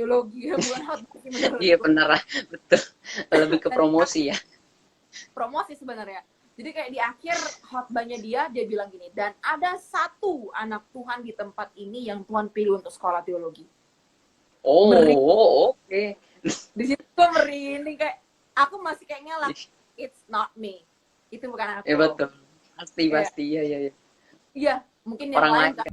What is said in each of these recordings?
teologi ya, bukan khotbah sih menurutku. Iya benar, betul. Lebih ke Dan promosi ya. promosi sebenarnya. Jadi kayak di akhir khotbahnya dia bilang gini, dan ada satu anak Tuhan di tempat ini yang Tuhan pilih untuk sekolah teologi. Oh, oke. Di situ gue merinding, kayak aku masih kayak ngelak, it's not me, itu bukan Ya aku. betul. Pasti Kayak, pasti ya ya. iya mungkin yang Orang lain lain. kan.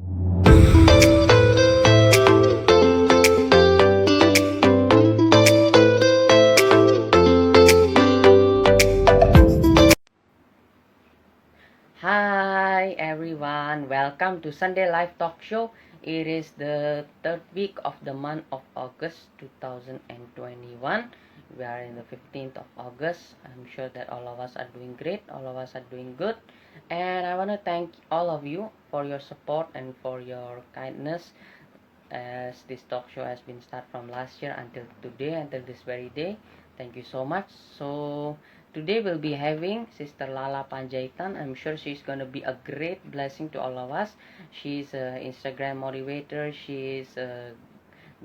Hi everyone, welcome to Sunday Live Talk Show. It is the third week of the month of August 2021. We are in the 15th of August. I'm sure that all of us are doing great, all of us are doing good. And I want to thank all of you for your support and for your kindness, as this talk show has been started from last year until today, until this very day. Thank you so much. So today we'll be having Sister Lala Panjaitan. I'm sure she's gonna be a great blessing to all of us. She's an Instagram motivator. She's a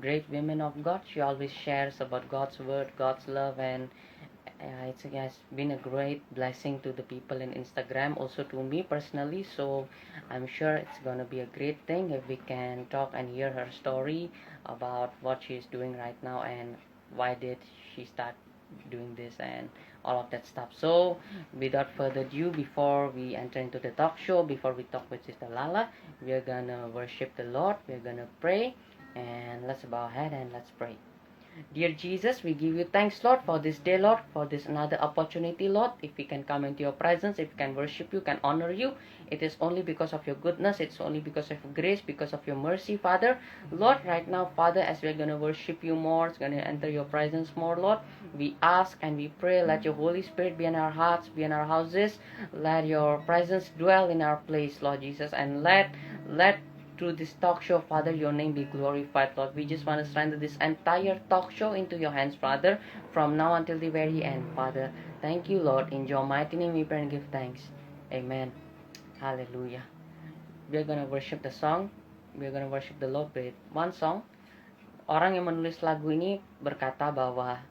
great woman of God. She always shares about God's word, God's love, and it has been a great blessing to the people in Instagram, also to me personally. So I'm sure it's gonna be a great thing if we can talk and hear her story about what she's doing right now and why did she start doing this and all of that stuff. So without further ado, before we enter into the talk show, before we talk with Sister Lala, we're gonna worship the Lord, we're gonna pray, and let's bow our head and let's pray. Dear Jesus, we give you thanks, Lord, for this day, Lord, for this another opportunity, Lord. If we can come into your presence, if we can worship you, can honor you, it is only because of your goodness, it's only because of your grace, because of your mercy, Father. Lord, right now, Father, as we're going to worship you more, it's going to enter your presence more, Lord, we ask and we pray, let your Holy Spirit be in our hearts, be in our houses, let your presence dwell in our place, Lord Jesus, and let through this talk show, Father, your name be glorified, Lord. We just want to surrender this entire talk show into your hands, Father, from now until the very end, Father. Thank you, Lord. In your mighty name we pray and give thanks. Amen. Hallelujah. We're going to worship the song. We're going to worship the Lord with one song. Orang yang menulis lagu ini berkata bahwa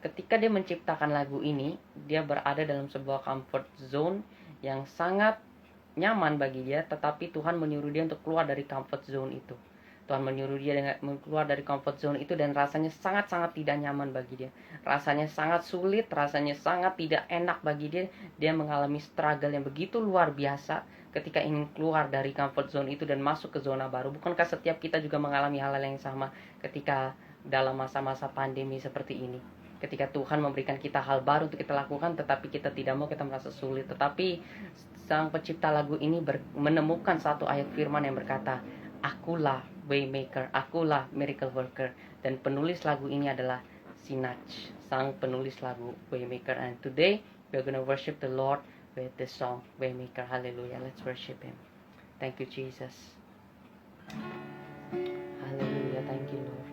ketika dia menciptakan lagu ini, dia berada dalam sebuah comfort zone yang sangat nyaman bagi dia, tetapi Tuhan menyuruh dia untuk keluar dari comfort zone itu. Tuhan menyuruh dia dengan keluar dari comfort zone itu, dan rasanya sangat-sangat tidak nyaman bagi dia. Rasanya sangat sulit, rasanya sangat tidak enak bagi dia. Dia mengalami struggle yang begitu luar biasa ketika ingin keluar dari comfort zone itu dan masuk ke zona baru. Bukankah setiap kita juga mengalami hal-hal yang sama ketika dalam masa-masa pandemi seperti ini? Ketika Tuhan memberikan kita hal baru untuk kita lakukan, tetapi kita tidak mau, kita merasa sulit. Tetapi sang pencipta lagu ini menemukan satu ayat firman yang berkata, akulah waymaker, akulah miracle worker. Dan penulis lagu ini adalah Sinach, sang penulis lagu Waymaker. And today we're gonna worship the Lord with the song Waymaker. Hallelujah. Let's worship him. Thank you, Jesus. Hallelujah. Thank you, Lord.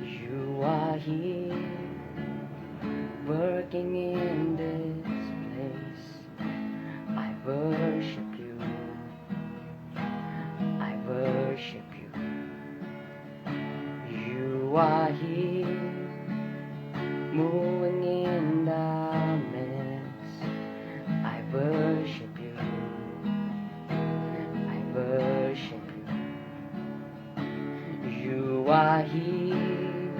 You are here, working in this place. I worship you. I worship you. You are here, moving in the midst. I worship you. I worship you. You are here,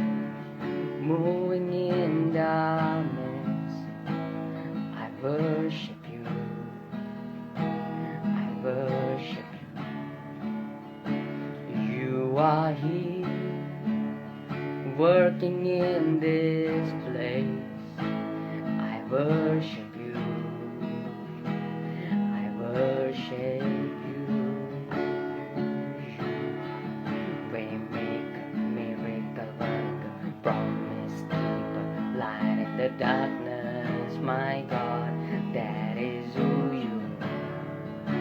moving in the midst. I worship you. I worship you. You are here, working in this place. I worship you. I worship you. Waymaker, miracle worker, promise keeper, light in the darkness, my God, that is who you are.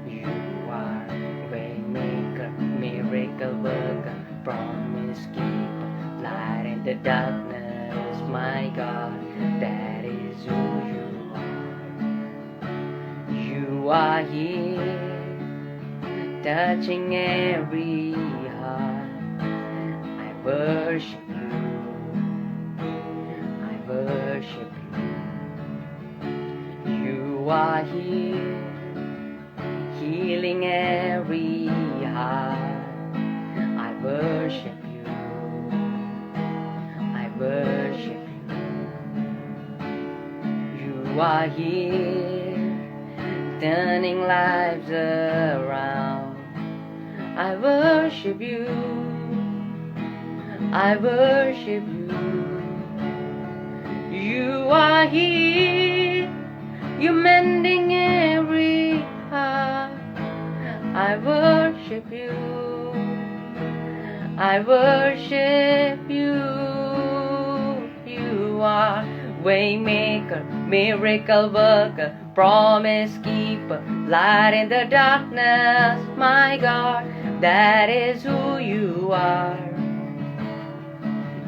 You are waymaker, miracle worker, promise keeper, light in the darkness, my God, that is who you are. You are here, touching every heart. I worship you, I worship you. You are here, healing every heart. I worship you, I worship you. You are here, turning lives around. I worship you, I worship you. You are here, you're mending every heart. I worship you, I worship you. You are waymaker, miracle worker, promise keeper, light in the darkness. My God, that is who you are.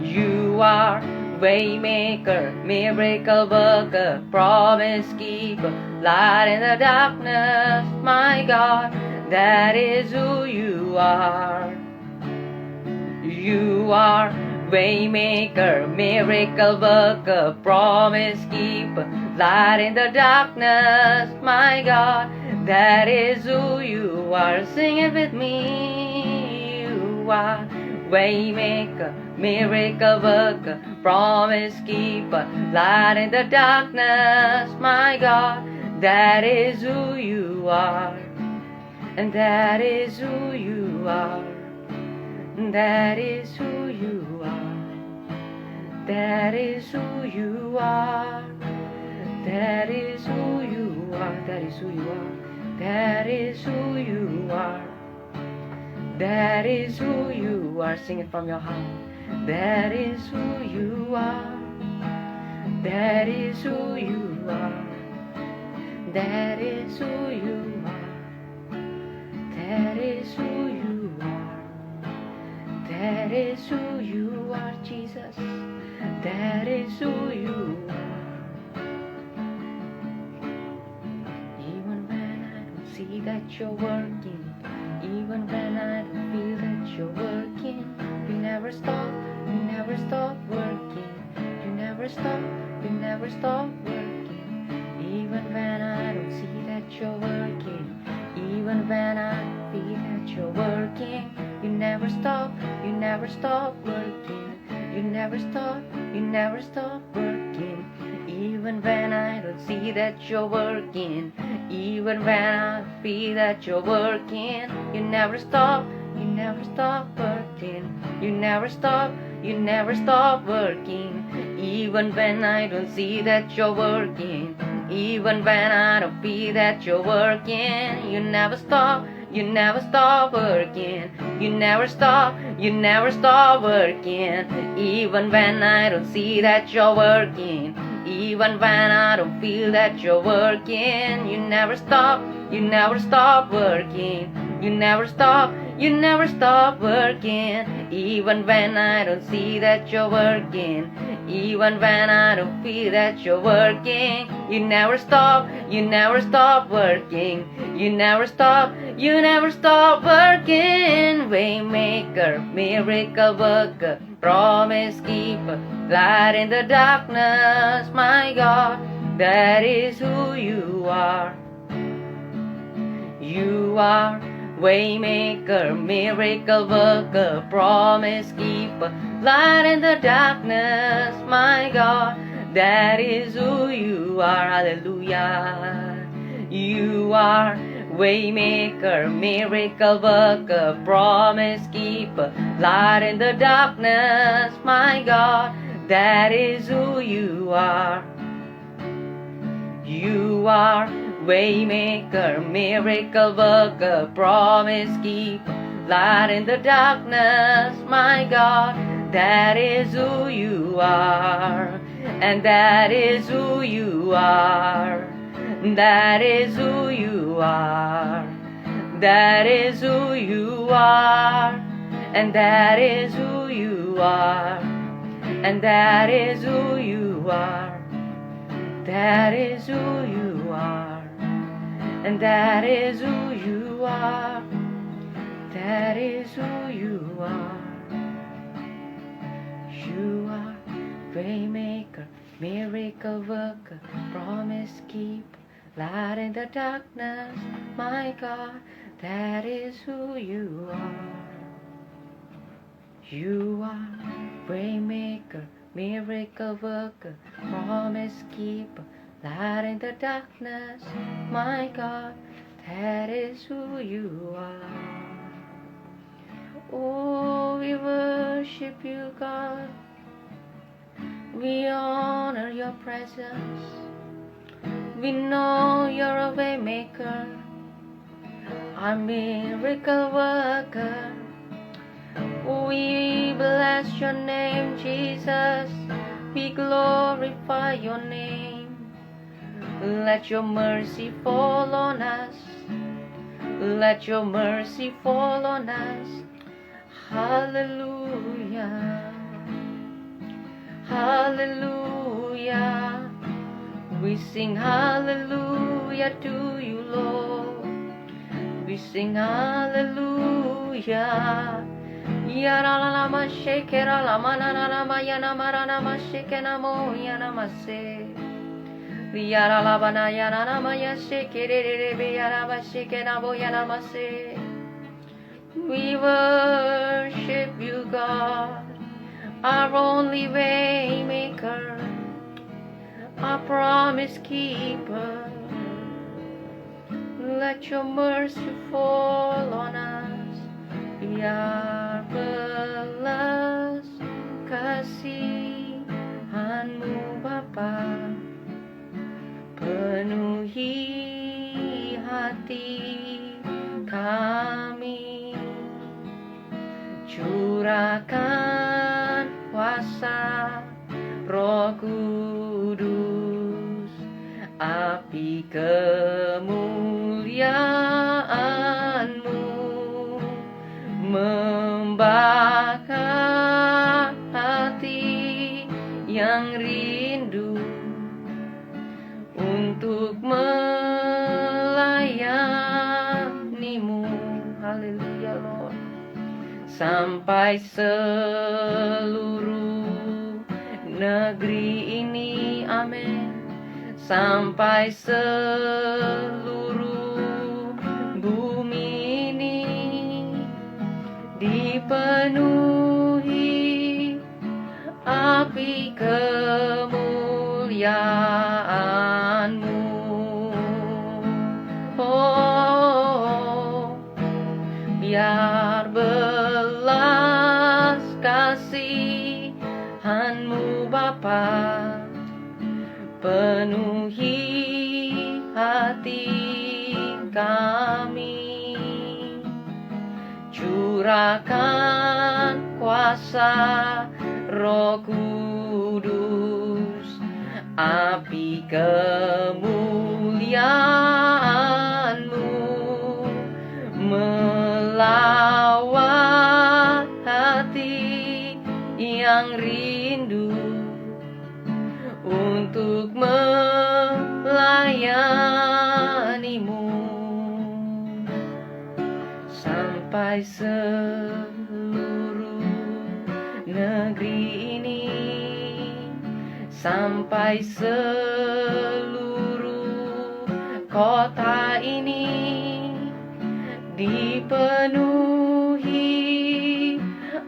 You are waymaker, miracle worker, promise keeper, light in the darkness. My God, that is who you are. You are waymaker, miracle worker, promise keeper, light in the darkness. My God, that is who you are. Sing it with me. You are waymaker, miracle worker, promise keeper, light in the darkness. My God, that is who you are. And that is who you are. That is who you are. That is who you are. That is who you are. That is who you are. That is who you are. That is who you are. Sing it from your heart. That is who you are. That is who you are. That is who you are. That is who you are. That is who you are, Jesus. That is who you are. Even when I don't see that you're working, even when I don't feel that you're working, you never stop working. You never stop working. Even when I don't see that you're working, even when I feel that you're working, you never stop working. You never stop working. Even when I don't see that you're working, even when I feel that you're working, you never stop working. You never stop working. Even when I don't see that you're working, even when I don't feel that you're working, you never stop working. You never stop working. Even when I don't see that you're working, even when I don't feel that you're working, you never stop working. You never stop working. Even when I don't see that you're working, even when I don't feel that you're working, you never stop working. You never stop working. Waymaker, miracle worker, promise keeper, light in the darkness. My God, that is who you are. You are waymaker, miracle worker, promise keeper, light in the darkness. My God, that is who you are. Hallelujah. You are waymaker, miracle worker, promise keeper, light in the darkness. My God, that is who you are. You are waymaker, miracle worker, promise keeper, light in the darkness. My God, that is who you are. And that is who you are. That is who you are. That is who you are. And that is who you are. And that is who you are. That is who you are. and that is who you are. That is who you are. You are waymaker, miracle worker, promise keeper, light in the darkness, my God. That is who you are. You are waymaker, miracle worker, promise keeper, light in the darkness, my God. That is who you are. Oh, we worship you, God. We honor your presence. We know you're a way maker, a miracle worker. We bless your name, Jesus. We glorify your name. Let your mercy fall on us. Let your mercy fall on us. Hallelujah. Hallelujah. We sing hallelujah to you, Lord. We sing hallelujah. Yaralama shekera lama nanama yanamarana shekena mo yanamase. Yaralabana yanama yashekere yaraba shekena bo yanamase. We worship you, God, our only way maker, our promise keeper. Let your mercy fall on us. Biar belas kasihanmu Bapa, penuhi hati kami. Curahkan kuasa Roh Kudus, api kemuliaan-Mu membakar hati yang rindu untuk melayani-Mu. Haleluya, Lord. Sampai seluruh negeri ini, amin. Sampai seluruh bumi ini dipenuhi api kemuliaan-Mu. Oh, biar belas kasihan-Mu Bapa penuhi hati kami. Curahkan kuasa Roh Kudus, api kemuliaan-Mu melawat hati yang rindu untuk melayani-Mu. Sampai seluruh negeri ini, sampai seluruh kota ini dipenuhi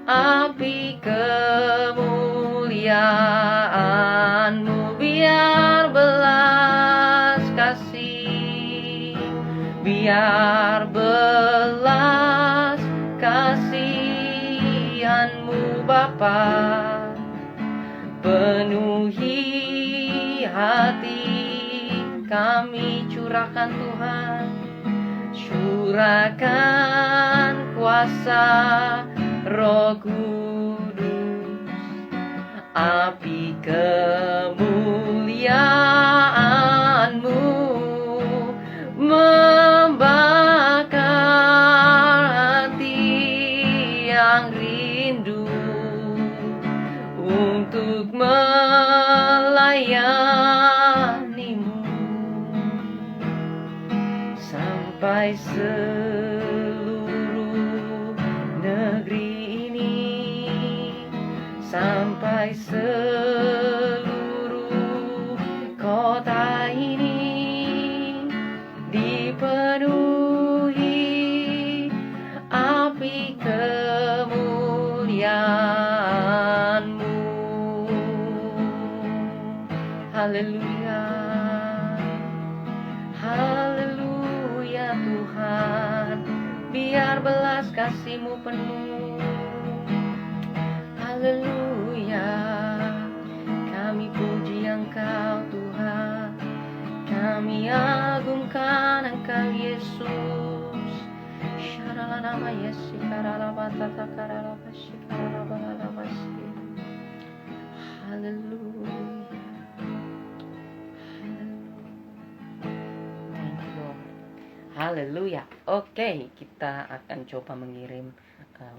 api kemuliaan-Mu. Biar belas kasih, biar belas kasihan-Mu Bapa penuhi hati kami. Curahkan Tuhan, curahkan kuasa Roh Kudus, api kemuliaan-Mu membakar hati yang rindu untuk melayani-Mu. sampai seluruh negeri ini, sampai seluruh kota ini dipenuhi api kemuliaan-Mu. Haleluya, haleluya Tuhan, biar belas kasih-Mu penuh. Haleluya, kami puji Engkau Tuhan, kami agungkan Engkau Yesus. Syaralanama Yesus, karalabata karalabasi, karalabalabasi. Haleluya. Thank you Lord. Haleluya. Oke, kita akan coba mengirim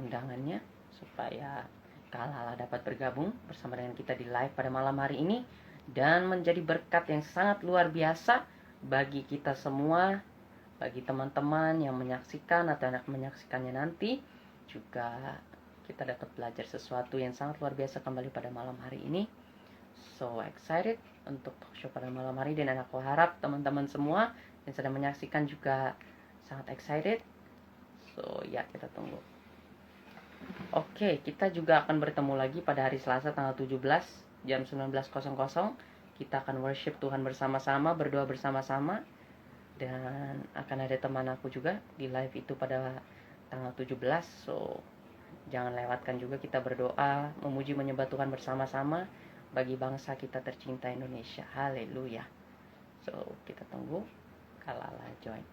undangannya supaya Kak Lala dapat bergabung bersama dengan kita di live pada malam hari ini dan menjadi berkat yang sangat luar biasa bagi kita semua, bagi teman-teman yang menyaksikan atau anak menyaksikannya nanti. Juga kita dapat belajar sesuatu yang sangat luar biasa kembali pada malam hari ini. So excited untuk talk show pada malam hari, dan aku harap teman-teman semua yang sedang menyaksikan juga sangat excited. So ya, kita tunggu. Oke, kita juga akan bertemu lagi pada hari Selasa tanggal 17 jam 19.00. Kita akan worship Tuhan bersama-sama, berdoa bersama-sama. Dan akan ada teman aku juga di live itu pada tanggal 17. So, jangan lewatkan juga, kita berdoa, memuji menyembah Tuhan bersama-sama bagi bangsa kita tercinta Indonesia. Haleluya. So, kita tunggu Kak Lala join.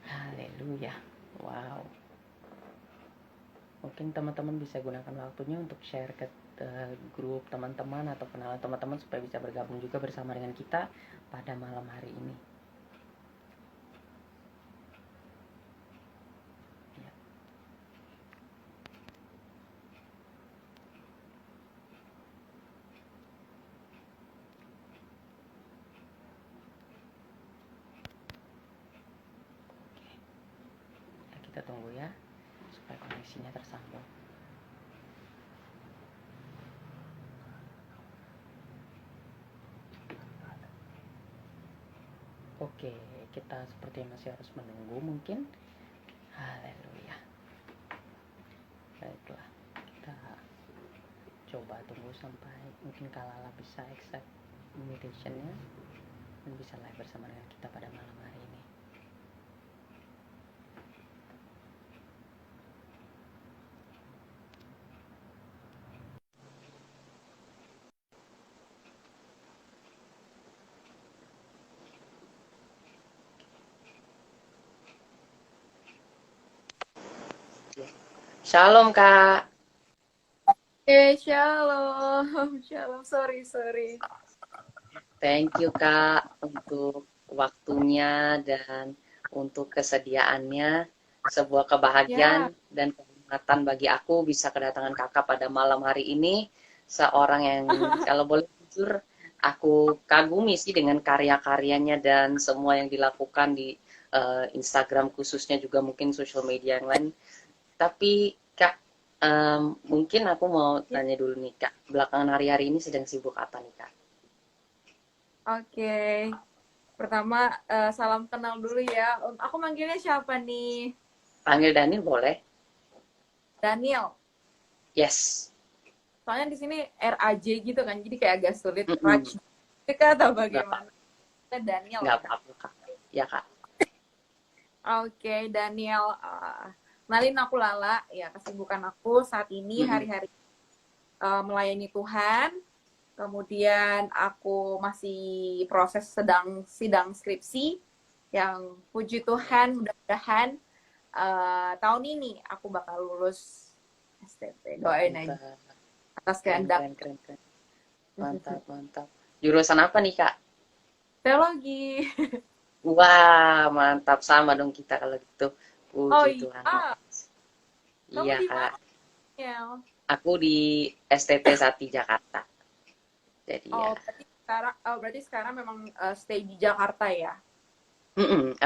Haleluya. Wow. Mungkin teman-teman bisa gunakan waktunya untuk share ke grup teman-teman atau kenalan teman-teman supaya bisa bergabung juga bersama dengan kita pada malam hari ini. Ya. Oke. Kita tunggu ya supaya koneksinya tersambung. Oke, kita sepertinya masih harus menunggu mungkin. Haleluya. Baiklah, kita coba tunggu sampai mungkin Kak Lala bisa accept invitation-nya dan bisa live bersama dengan kita pada malam hari ini. Shalom Kak. Shalom. Shalom, sorry. Thank you Kak untuk waktunya dan untuk kesediaannya. Sebuah kebahagiaan dan kehormatan bagi aku bisa kedatangan Kakak pada malam hari ini. Seorang yang kalau boleh jujur, aku kagumi sih dengan karya-karyanya dan semua yang dilakukan di Instagram, khususnya juga mungkin social media yang lain. Tapi Kak, mungkin aku mau tanya dulu nih Kak, belakangan hari-hari ini sedang sibuk apa nih Kak? Oke. Pertama, salam kenal dulu ya. Aku manggilnya siapa nih? Panggil Daniel boleh? Daniel. Yes. Soalnya di sini RAJ gitu kan, jadi kayak agak sulit. Raj. Atau bagaimana? Daniel. Nggak apa-apa Kak. Ya Kak. Oke, Daniel. Kenalin aku Lala. Ya, kesibukan aku saat ini hari-hari melayani Tuhan. Kemudian aku masih proses sidang skripsi yang puji Tuhan mudah-mudahan tahun ini aku bakal lulus STP. Doain aja atas kehendak. Keren. Mantap. Jurusan apa nih Kak? Teologi. Wah, mantap, sama dong kita kalau gitu. Puji Tuhan. Iya. Iya Kak. Ya. Aku di STT Sati Jakarta. Jadi ya, Berarti sekarang memang stay di Jakarta ya.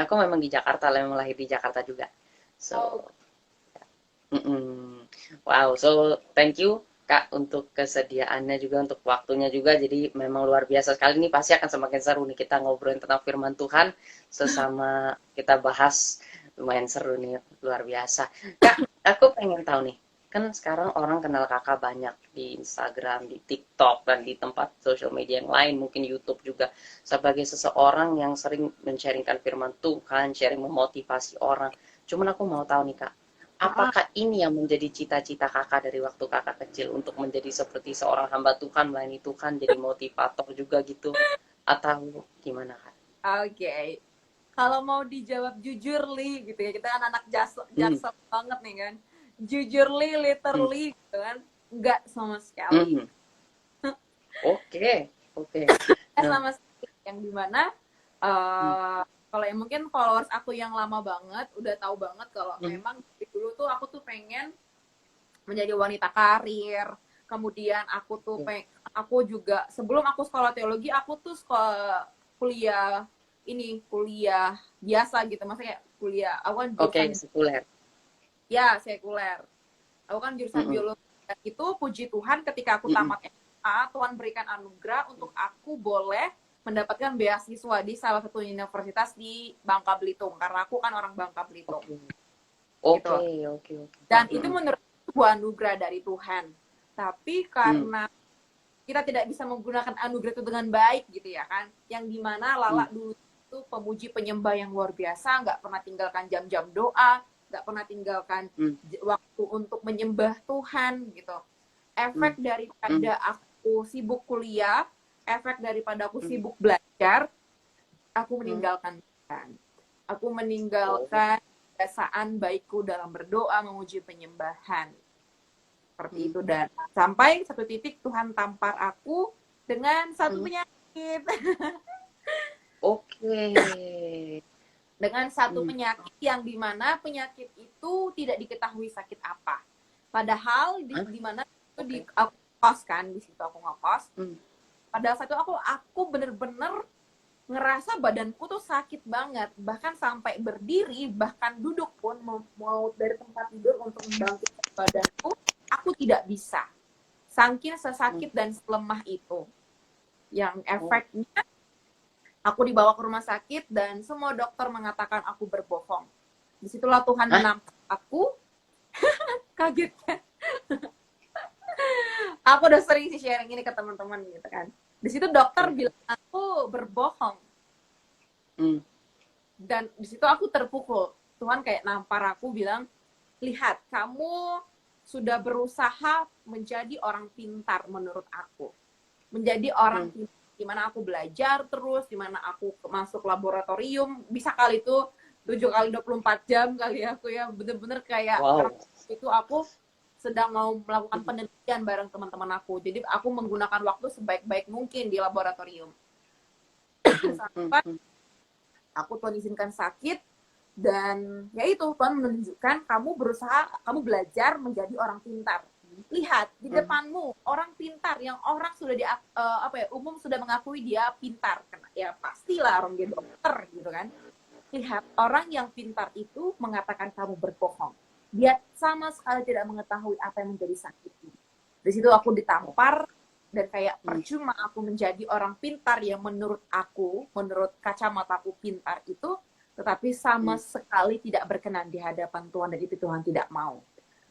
aku memang di Jakarta, memang lahir di Jakarta juga. Oh, So, wow, so thank you Kak untuk kesediaannya juga, untuk waktunya juga. Jadi memang luar biasa sekali nih, pasti akan semakin seru nih kita ngobrolin tentang firman Tuhan sesama kita bahas, lumayan seru nih, luar biasa. Kak, aku pengen tahu nih, kan sekarang orang kenal Kakak banyak di Instagram, di TikTok, dan di tempat social media yang lain, mungkin YouTube juga, sebagai seseorang yang sering men-sharingkan firman Tuhan, sharing memotivasi orang. Cuman aku mau tahu nih Kak, apakah ini yang menjadi cita-cita kakak dari waktu kakak kecil untuk menjadi seperti seorang hamba Tuhan, melayani Tuhan, jadi motivator juga gitu? Atau gimana kak? oke. Kalau mau dijawab jujur li gitu ya, kita kan anak Hmm, jaksel banget nih kan. Jujur li, hmm, literally gitu kan. Enggak sama sekali. hmm. Oke, oke. Enggak Nah, sama sekali. Yang dimana hmm, kalau yang mungkin followers aku yang lama banget udah tahu banget kalau hmm, memang dari dulu tuh aku tuh pengen menjadi wanita karir. Kemudian aku juga sebelum aku sekolah teologi, aku tuh kuliah kuliah biasa gitu, maksudnya kayak kuliah, aku kan oke, jurusan sekuler. ya sekuler, aku kan jurusan Hmm, biologi. Dan itu puji Tuhan ketika aku hmm, tamat SMA, Tuhan berikan anugerah untuk aku boleh mendapatkan beasiswa di salah satu universitas di Bangka Belitung, karena aku kan orang Bangka Belitung oke, gitu. oke, oke, oke. Dan itu Hmm, menurut sebuah anugerah dari Tuhan. Tapi hmm, karena kita tidak bisa menggunakan anugerah itu dengan baik gitu ya kan, yang dimana hmm, Lala dulu itu pemuji penyembah yang luar biasa, nggak pernah tinggalkan jam-jam doa, nggak pernah tinggalkan hmm, waktu untuk menyembah Tuhan gitu. hmm, Efek hmm, daripada aku sibuk kuliah, efek daripada aku hmm, sibuk belajar, aku hmm. meninggalkan Tuhan. Aku Oh, meninggalkan kebiasaan baikku dalam berdoa, memuji penyembahan seperti hmm, itu. Dan sampai satu titik Tuhan tampar aku dengan satu hmm. penyakit. Oke. Dengan satu Hmm, penyakit yang dimana penyakit itu tidak diketahui sakit apa. Padahal hah? di mana itu di Oke. aku kos kan, di situ aku ngekos. Hmm, Pada saat itu aku bener-bener ngerasa badanku tuh sakit banget, bahkan sampai berdiri, bahkan duduk pun mau dari tempat tidur untuk membangkitkan badanku, aku tidak bisa. Saking hmm. sesakit dan selemah itu. Yang Oh, efeknya aku dibawa ke rumah sakit dan semua dokter mengatakan aku berbohong. Disitulah Tuhan hah? menampar aku, kaget kan. Aku udah sering sih sharing ini ke teman-teman gitu kan. Di situ dokter Oke. bilang aku berbohong. Hmm, Dan di situ aku terpukul. Tuhan kayak nampar aku bilang, lihat kamu sudah berusaha menjadi orang pintar menurut aku. Menjadi orang hmm, pintar di mana aku belajar terus, di mana aku masuk laboratorium, bisa kali itu 7 kali 24 jam kali aku ya, bener-bener kayak karena wow. itu aku sedang mau melakukan Hmm, penelitian bareng teman-teman aku. Jadi aku menggunakan waktu sebaik-baik mungkin di laboratorium. hmm, hmm, Sampai hmm, aku Tuhan izinkan sakit, dan ya itu Tuhan menunjukkan kamu berusaha, kamu belajar menjadi orang pintar. Lihat di hmm, depanmu orang pintar yang orang sudah umum sudah mengakui dia pintar. Ya pastilah orang dia dokter gitu kan. Lihat orang yang pintar itu mengatakan kamu berbohong. Dia sama sekali tidak mengetahui apa yang menjadi sakitmu. Di situ aku oh, ditampar dan kayak hmm, percuma aku menjadi orang pintar yang menurut aku, menurut kacamataku pintar itu, tetapi sama hmm, sekali tidak berkenan di hadapan Tuhan, dan itu Tuhan tidak mau.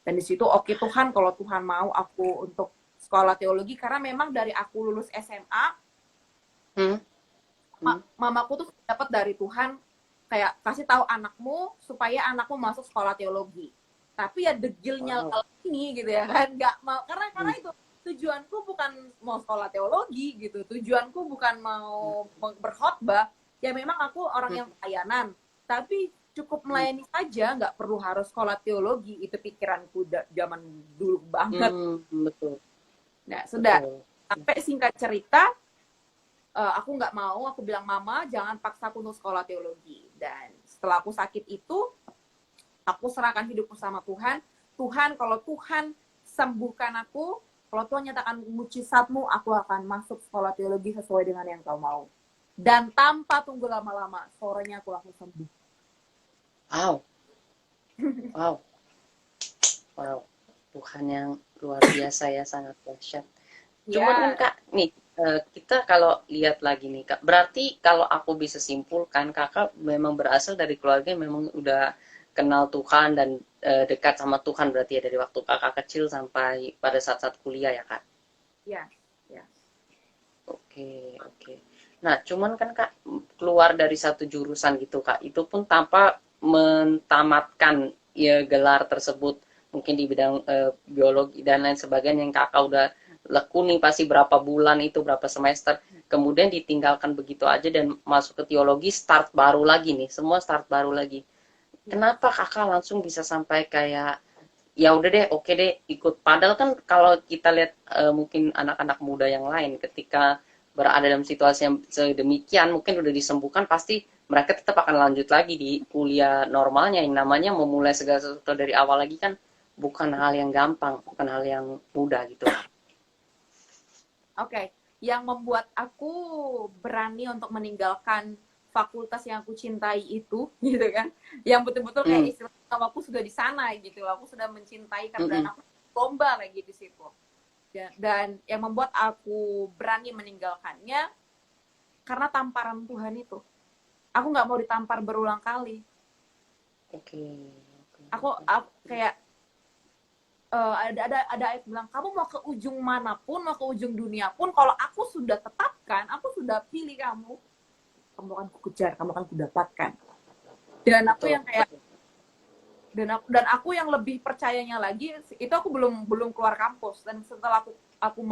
Dan di situ oke Tuhan, kalau Tuhan mau aku untuk sekolah teologi, karena memang dari aku lulus SMA, hmm, hmm. mamaku tuh dapat dari Tuhan kayak kasih tahu anakmu supaya anakmu masuk sekolah teologi. Tapi ya degilnya Wow. ini gitu ya kan, nggak mau, Hmm, karena itu tujuanku bukan mau sekolah teologi gitu, tujuanku bukan hmm, mau berkhotbah. Ya memang aku orang hmm, yang pelayanan, tapi cukup hmm, melayani saja, nggak perlu harus sekolah teologi. Itu pikiranku zaman dulu banget. betul, Nah sudah, betul. sampai singkat cerita, aku nggak mau, aku bilang mama jangan paksa aku untuk sekolah teologi. Dan setelah aku sakit itu, aku serahkan hidupku sama Tuhan. Tuhan, kalau Tuhan sembuhkan aku. Kalau Tuhan nyatakan mujizatmu, aku akan masuk sekolah teologi sesuai dengan yang kau mau. Dan tanpa tunggu lama-lama, sorenya aku langsung sembuh. Wow, wow, wow. Tuhan yang luar biasa ya, sangat dahsyat. Cuman kan Ya, Kak, nih kita kalau lihat lagi nih Kak, berarti kalau aku bisa simpulkan Kakak memang berasal dari keluarga yang memang udah kenal Tuhan dan dekat sama Tuhan berarti ya dari waktu Kakak kecil sampai pada saat-saat kuliah ya Kak. ya, ya. Oke, oke. Nah, cuman kan Kak keluar dari satu jurusan gitu Kak, itu pun tanpa mentamatkan ya gelar tersebut, mungkin di bidang biologi dan lain sebagainya yang Kakak udah lekuni pasti berapa bulan itu, berapa semester, kemudian ditinggalkan begitu aja dan masuk ke teologi, start baru lagi nih, semua start baru lagi. Ya. Kenapa Kakak langsung bisa sampai kayak ya udah deh, oke deh ikut. Padahal kan kalau kita lihat mungkin anak-anak muda yang lain ketika berada dalam situasi yang sedemikian mungkin udah disembuhkan pasti mereka tetap akan lanjut lagi di kuliah normalnya yang namanya memulai segala sesuatu dari awal lagi kan bukan hal yang gampang, bukan hal yang mudah gitu. Oke, yang membuat aku berani untuk meninggalkan fakultas yang aku cintai itu, gitu kan, yang betul-betul kayak Hmm, istilahnya aku sudah di sana gitu, aku sudah mencintai hmm, dan hmm. aku lomba lagi di situ. Dan yang membuat aku berani meninggalkannya karena tamparan Tuhan itu. Aku nggak mau ditampar berulang kali. Oke, oke, Aku kayak ada ayat bilang kamu mau ke ujung manapun, mau ke ujung dunia pun, kalau aku sudah tetapkan, aku sudah pilih kamu, kamu akan kukejar, kamu akan kudapatkan. Dan aku betul, yang kayak dan aku yang lebih percayanya lagi itu, aku belum keluar kampus, dan setelah aku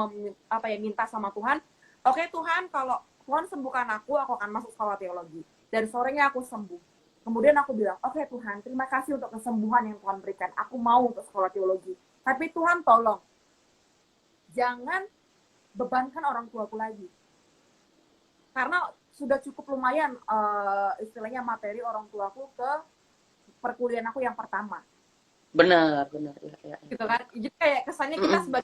minta sama Tuhan, oke Tuhan, kalau Tuhan sembuhkan aku akan masuk sekolah teologi. Dan sorenya aku sembuh. Kemudian aku bilang, oke Tuhan, terima kasih untuk kesembuhan yang Tuhan berikan. Aku mau untuk sekolah teologi. Tapi Tuhan tolong, jangan bebankan orang tuaku lagi. Karena sudah cukup lumayan istilahnya materi orang tuaku ke perkuliahan aku yang pertama. benar, benar, ya, ya, Gitu ya. kan. Jadi kayak kesannya kita Mm-mm.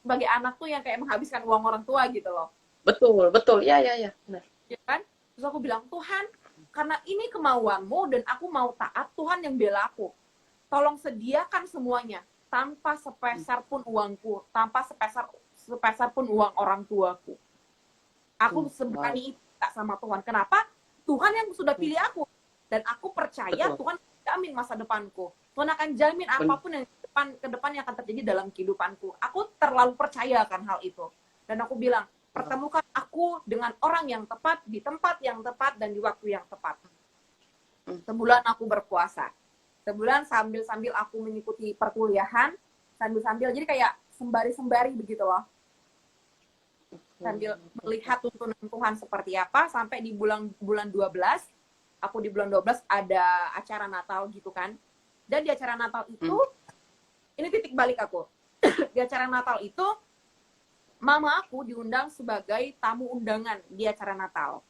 sebagai anak tuh yang kayak menghabiskan uang orang tua gitu loh. Betul, betul, ya, ya, ya, benar. Ya kan? Terus aku bilang, Tuhan, karena ini kemauanmu dan aku mau taat, Tuhan yang bela aku. Tolong sediakan semuanya tanpa sepeser pun uangku, tanpa sepeser pun uang orang tuaku. Aku Wow, seberani itu sama Tuhan. Kenapa? Tuhan yang sudah hmm, pilih aku. Dan aku percaya betul, Tuhan jamin masa depanku. Tuhan akan jamin benar. apapun yang ke depan yang akan terjadi dalam kehidupanku. Aku terlalu percaya akan hal itu. Dan aku bilang, Wow. pertemukan aku dengan orang yang tepat, di tempat yang tepat, dan di waktu yang tepat. Hmm, Sebulan aku berpuasa. Sebulan sambil-sambil aku mengikuti perkuliahan, sambil-sambil, jadi kayak sembari-sembari begitu loh. Sambil melihat tuntunan Tuhan seperti apa, sampai di bulan 12, aku di bulan 12 ada acara Natal gitu kan. Dan di acara Natal itu, hmm. ini titik balik aku. Di acara Natal itu, mama aku diundang sebagai tamu undangan di acara Natal.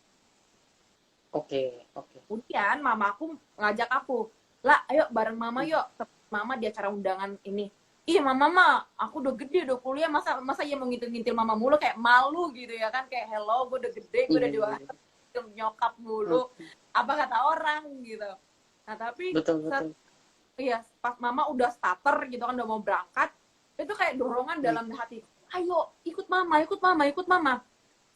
Oke, oke. Kemudian mama aku ngajak aku, lah ayo bareng mama yuk, mama di acara undangan ini. Ih mama aku udah gede, udah kuliah, masa masa ya mau ngintil-ngintil mama mulu, kayak malu gitu ya kan, kayak hello gue udah gede, gue Iya, udah iya, dewasa, iya. nyokap Hmm, mulu, apa kata orang gitu. Nah tapi betul, betul. iya, pas mama udah starter gitu kan, udah mau berangkat, itu kayak dorongan Hmm, dalam hati, ayo ikut mama, ikut mama, ikut mama.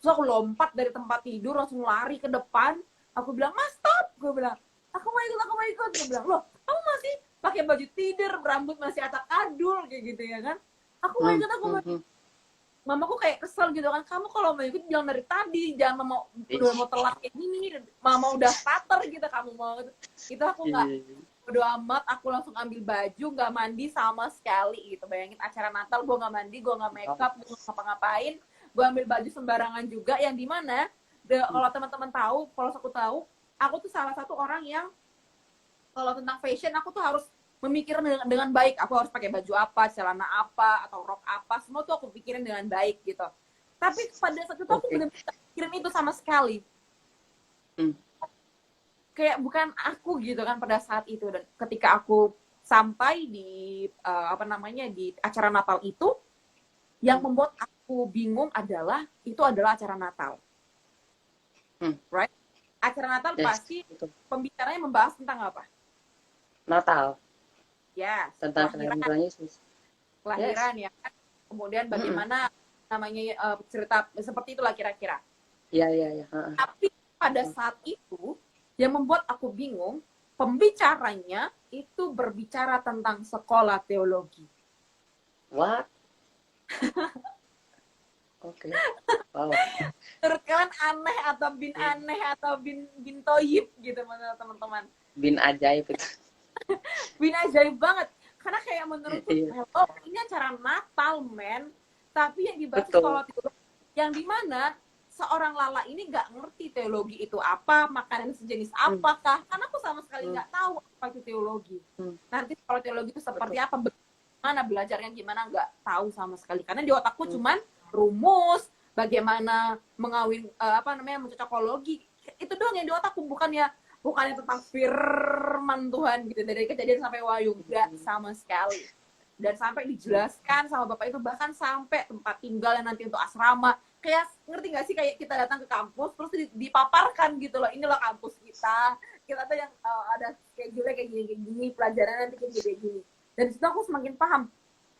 Terus aku lompat dari tempat tidur, langsung lari ke depan. Aku bilang, mas stop, gue bilang, aku mau ikut, aku mau ikut. Gue bilang, loh kamu masih pakai baju tidur, rambut masih atak adul kayak gitu ya kan. Aku mau hmm, ikut, aku hmm, mau hmm. ikut. Mamaku kayak kesel gitu kan, kamu kalau mau ikut bilang dari tadi, jangan mama udah Ih, mau telat kayak gini, mama udah starter gitu, kamu mau itu. Aku nggak, iya, iya. bodo amat, aku langsung ambil baju, nggak mandi sama sekali gitu. Bayangin acara Natal, gue nggak mandi, gue nggak make Wow. up, gue nggak ngapa-ngapain, gue ambil baju sembarangan juga, yang dimana Hmm, kalau teman-teman tahu, kalau aku tahu, aku tuh salah satu orang yang kalau tentang fashion aku tuh harus memikirkan dengan baik, aku harus pakai baju apa, celana apa, atau rok apa, semua tuh aku pikirin dengan baik gitu. Tapi pada saat itu aku oke. benar-benar pikirin itu sama sekali, Hmm, kayak bukan aku gitu kan pada saat itu. Dan ketika aku Sampai di apa namanya di acara Natal itu yang membuat aku bingung adalah itu adalah acara Natal. Right? Acara Natal pasti pembicaranya membahas tentang apa? Natal. Yes, Tentang kelahiran Yesus. Kelahiran ya kan. Kemudian bagaimana namanya cerita seperti itulah kira-kira. Iya. Tapi pada saat itu yang membuat aku bingung, pembicaranya itu berbicara tentang sekolah teologi. What? Oke. Wow. Menurut kalian aneh atau bin toyib gitu menurut teman-teman? Bin ajaib itu. Bin ajaib banget. Karena kayak menurutku, hello, ini acara Natal, men. Tapi yang dibahas sekolah teologi, yang dimana seorang Lala ini nggak ngerti teologi itu apa, makanan sejenis apakah, karena aku sama sekali nggak tahu apa itu teologi. Nanti sekolah teologi itu seperti apa, bagaimana belajarnya, gimana, nggak tahu sama sekali. Karena di otakku cuman rumus, bagaimana mengawin, mencocokologi, itu doang yang di otakku, bukannya tentang firman Tuhan gitu, dari Kejadian sampai Wahyu, nggak sama sekali. Dan sampai dijelaskan sama bapak itu, bahkan sampai tempat tinggal yang nanti untuk asrama, kayak ngerti nggak sih, kayak kita datang ke kampus terus dipaparkan gitu loh, inilah kampus kita tuh yang ada schedule kayak gini, pelajaran nanti kayak gini. Dan disitu aku semakin paham,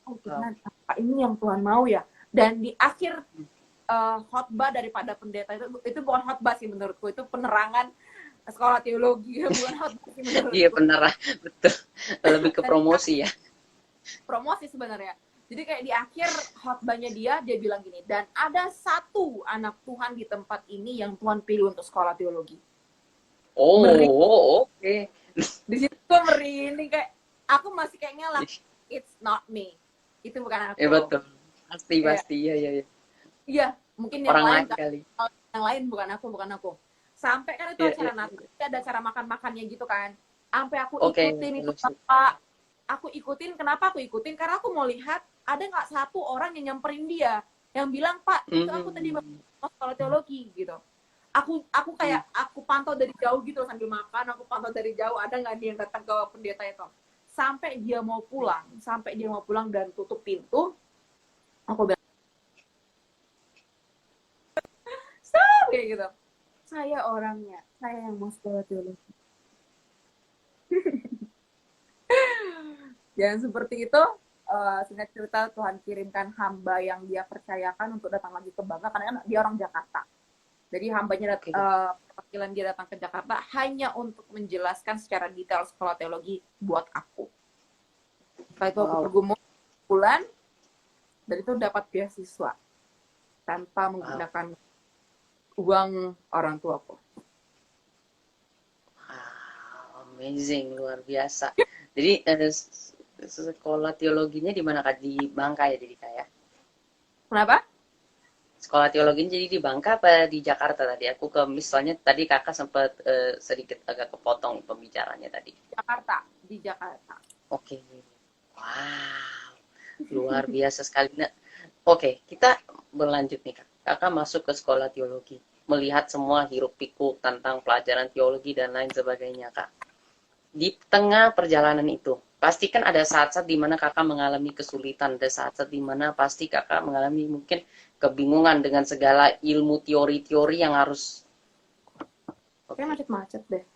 oh Tuhan, apa ini yang Tuhan mau ya. Dan di akhir khotbah daripada pendeta itu bukan khotbah sih menurutku, itu penerangan sekolah teologi, bukan khotbah sih menurutku. Iya benar, betul, lebih ke promosi ya. Promosi sebenarnya. Jadi kayak di akhir khotbahnya dia bilang gini, dan ada satu anak Tuhan di tempat ini yang Tuhan pilih untuk sekolah teologi. Oh, oke. Di situ gue merinding, kayak aku masih kayak ngelak, it's not me, itu bukan aku. Iya betul, pasti, iya. Iya, mungkin yang orang lain kali. Yang lain bukan aku. Sampai kan itu acara Natal, ada acara makan-makannya gitu kan. Sampai aku ikutin itu Pak. Aku ikutin, kenapa aku ikutin? Karena aku mau lihat ada nggak satu orang yang nyamperin dia, yang bilang, Pak, itu aku tadi mau sekolah teologi gitu. Aku kayak aku pantau dari jauh gitu sambil makan, aku pantau dari jauh ada nggak dia yang datang ke pendeta itu. Sampai dia mau pulang dan tutup pintu, aku bilang, stop kayak gitu. Saya orangnya, saya yang mau sekolah teologi. Jangan seperti itu. Singkat cerita, Tuhan kirimkan hamba yang dia percayakan untuk datang lagi ke Bangka, karena kan dia orang Jakarta. Jadi hambanya perwakilan dia datang ke Jakarta hanya untuk menjelaskan secara detail sekolah teologi buat aku. Setelah itu aku bergumul bulan, dan itu dapat beasiswa tanpa menggunakan uang orang tuaku. Amazing, luar biasa. Jadi sekolah teologinya di mana Kak? Di Bangka ya, jadi kayak. Kenapa? Sekolah teologinya jadi di Bangka apa di Jakarta tadi? Aku misalnya tadi kakak sempat sedikit agak kepotong pembicaranya tadi. Di Jakarta. Oke. Wow, luar biasa sekali. Nah, oke, kita berlanjut nih Kak. Kakak masuk ke sekolah teologi, melihat semua hiruk pikuk tentang pelajaran teologi dan lain sebagainya Kak. Di tengah perjalanan itu, pasti kan ada saat-saat di mana kakak mengalami kesulitan, ada saat-saat di mana pasti kakak mengalami mungkin kebingungan dengan segala ilmu teori-teori yang harus. Kayak macet-macet deh.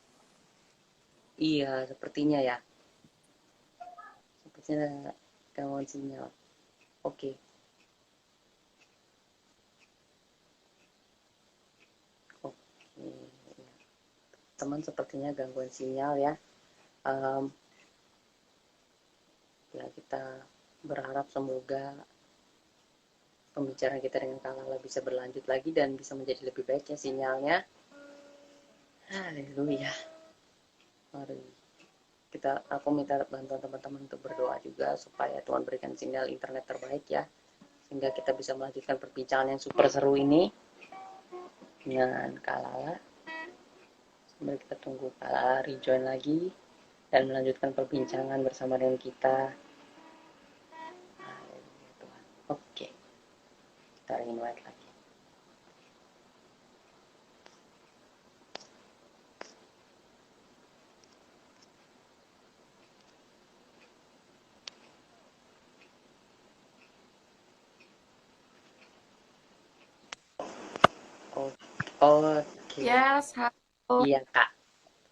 Iya, sepertinya ya. Sepertinya gangguan sinyal. Oke. Teman sepertinya gangguan sinyal ya. Ya kita berharap semoga pembicaraan kita dengan Kak Lala bisa berlanjut lagi dan bisa menjadi lebih baik ya sinyalnya. Haleluya. Mari aku minta bantuan teman-teman untuk berdoa juga supaya Tuhan berikan sinyal internet terbaik ya, sehingga kita bisa melanjutkan perbincangan yang super seru ini dengan Kak Lala. Sambil kita tunggu Kak Lala rejoin lagi dan melanjutkan perbincangan bersama dengan kita. Oke, kita invite lagi. Oke. Yes, halo. Iya, Kak.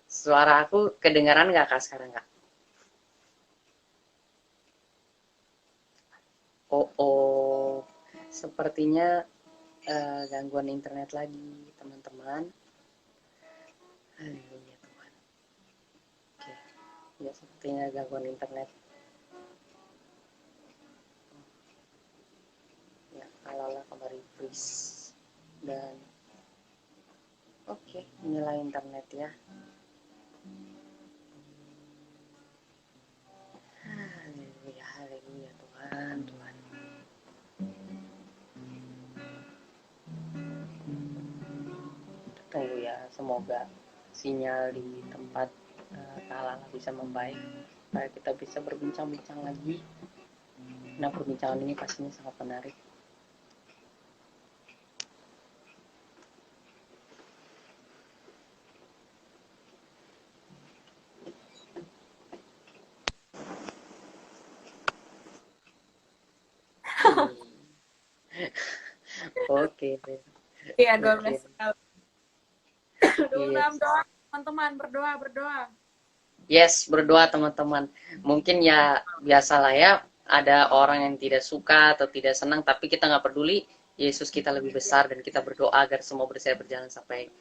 Suara aku kedengaran nggak, Kak, sekarang, Kak? Oh, oh. Sepertinya gangguan internet lagi, teman-teman. Haleluya Tuhan. Oke. Ya, sepertinya gangguan internet. Ya, ala-ala kembali freeze. Dan oke, nyala internet ya. Haleluya, haleluya Tuhan, Tuhan. Tunggu ya, semoga sinyal di tempat Kak Lala bisa membaik supaya kita bisa berbincang-bincang lagi. Nah, perbincangan ini pastinya sangat menarik. Oke, Iya, oke. 12 tahun. 26 Yes. doa, teman-teman, berdoa, berdoa. Yes, berdoa teman-teman. Mungkin ya biasalah ya, ada orang yang tidak suka atau tidak senang, tapi kita nggak peduli. Yesus kita lebih besar dan kita berdoa agar semua berjalan sampai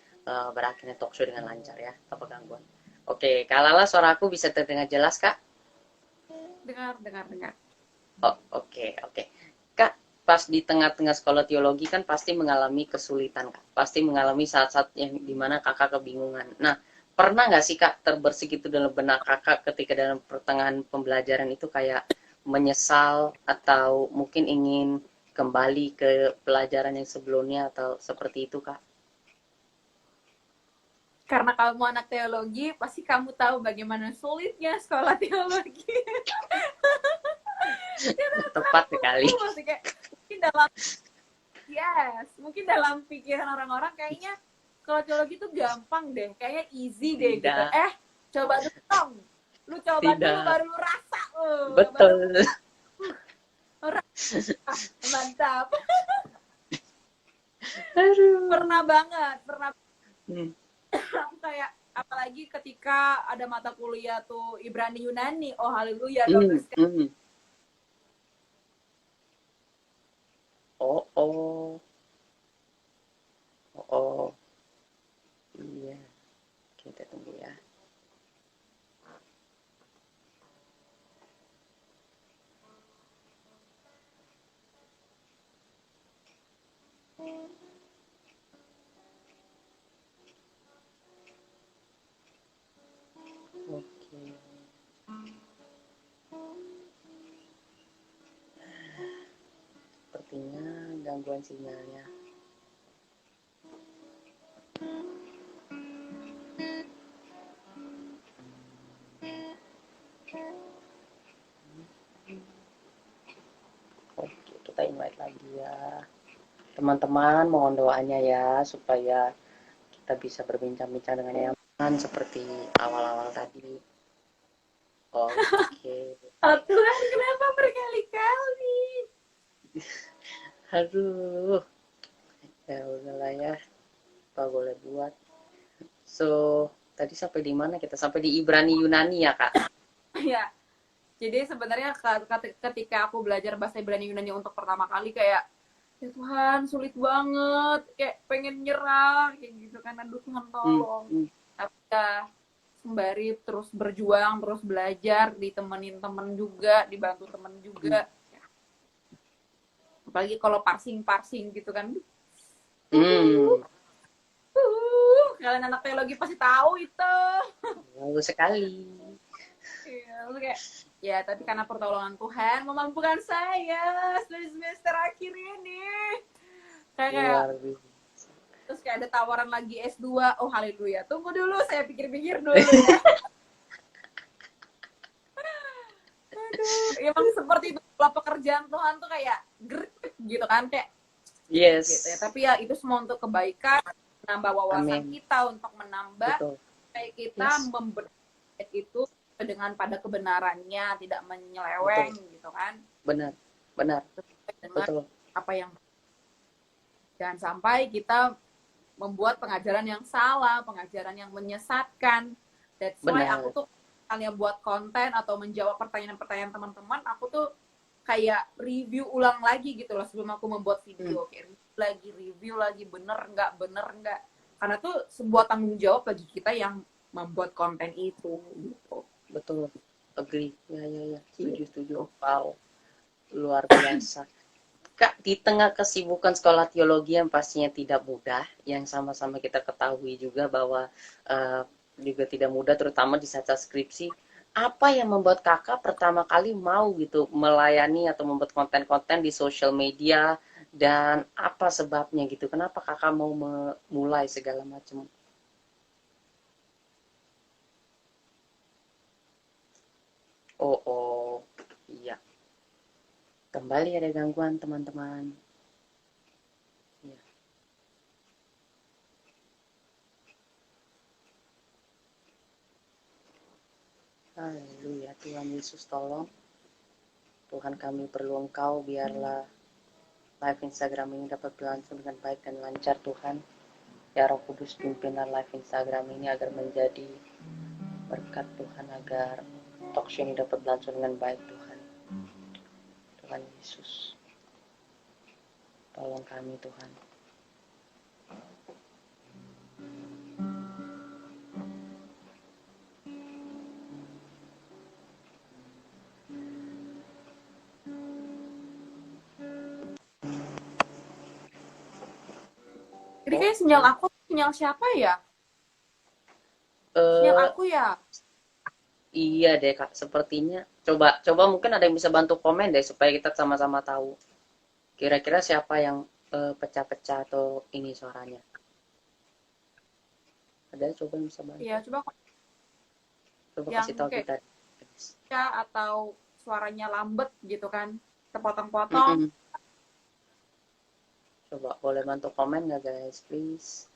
berakhirnya talk show dengan lancar ya, tanpa gangguan. Oke, Kak Lala, suara aku bisa terdengar jelas, Kak? Dengar, dengar, dengar. Oh, oke. Kak, pas di tengah-tengah sekolah teologi kan pasti mengalami kesulitan, Kak. Pasti mengalami saat-saat yang dimana kakak kebingungan. Nah, pernah nggak sih, Kak, terbersih itu dalam benak kakak ketika dalam pertengahan pembelajaran itu kayak menyesal atau mungkin ingin kembali ke pelajaran yang sebelumnya atau seperti itu, Kak? Karena kamu anak teologi, pasti kamu tahu bagaimana sulitnya sekolah teologi. Tepat sekali. Masih kayak mungkin dalam mungkin dalam pikiran orang-orang kayaknya kalau teologi itu gampang deh, kayaknya easy deh gitu. Tidak, Coba dulu dong. Lu coba dulu tidak. baru lu rasa. Baru Betul. mantap. Aduh. Pernah banget, Hmm. kayak apalagi ketika ada mata kuliah tuh Ibrani Yunani. Oh haleluya, Hmm. 12 Hmm. Oh. Oh. Iya. Kita tunggu ya. Oke. Sepertinya gangguan sinyalnya. Oke, kita invite lagi ya. Teman-teman, mohon doanya ya supaya kita bisa berbincang-bincang dengan nyaman seperti awal-awal tadi. Oke. Oh, Tuhan, kenapa berkali-kali? Aduh. Ya udahlah ya. Apa boleh buat. So, tadi sampai di mana kita? Sampai di Ibrani Yunani ya, Kak? Ya, jadi sebenarnya ketika aku belajar bahasa Ibrani Yunani untuk pertama kali kayak ya Tuhan sulit banget, kayak pengen nyerah kayak gitu kan, aduh Tuhan tolong. Tapi ya sembari terus berjuang, terus belajar, ditemenin temen juga, dibantu temen juga. Apalagi kalau parsing gitu kan. Kalian anak teologi pasti tahu itu. Bagus sekali. Iya, kayak ya tapi karena pertolongan Tuhan memampukan saya dari semester akhir ini. Kayak terus kayak ada tawaran lagi S2. Oh haleluya. Tunggu dulu, saya pikir-pikir dulu ya. Aduh, emang seperti itu. Kalau pekerjaan Tuhan tuh kayak grip gitu kan, kayak yes. Gitu ya. Tapi ya itu semua untuk kebaikan, menambah wawasan kita, untuk menambah kayak kita membedakan itu dengan pada kebenarannya, tidak menyeleweng gitu kan. Benar. Dengan betul. Apa yang jangan sampai kita membuat pengajaran yang salah, pengajaran yang menyesatkan. That's why Benar. aku tuh misalnya buat konten atau menjawab pertanyaan-pertanyaan teman-teman, aku tuh kayak review ulang lagi gitu loh sebelum aku membuat video. Kayak review lagi, bener nggak. Karena tuh sebuah tanggung jawab bagi kita yang membuat konten itu gitu. Betul. Agree. Ya. Setuju. Gitu. Wow. Luar biasa. Kak, di tengah kesibukan sekolah teologi yang pastinya tidak mudah, yang sama-sama kita ketahui juga bahwa juga tidak mudah, terutama di saat skripsi, apa yang membuat kakak pertama kali mau gitu melayani atau membuat konten-konten di sosial media, dan apa sebabnya gitu? Kenapa kakak mau memulai segala macam? Oh, iya. Kembali ada gangguan teman-teman. Ya. Haleluya, Tuhan Yesus tolong. Tuhan kami perlu Engkau, biarlah live Instagram ini dapat berlangsung dengan baik dan lancar Tuhan. Ya Roh Kudus, pimpinlah live Instagram ini agar menjadi berkat Tuhan, agar talkshow ini dapat berlangsung dengan baik Tuhan. Tuhan Yesus, tolong kami Tuhan. Jadi kayak sinyal aku, sinyal siapa ya? Sinyal Eh, aku ya? iya deh Kak, sepertinya. Coba mungkin ada yang bisa bantu komen deh supaya kita sama-sama tahu. Kira-kira siapa yang pecah-pecah atau ini suaranya. Ada coba yang bisa bantu. Iya, coba Coba yang kasih tahu kayak kita. ya atau suaranya lambat gitu kan, terpotong-potong. Mm-mm. Coba boleh bantu komen nggak guys, please?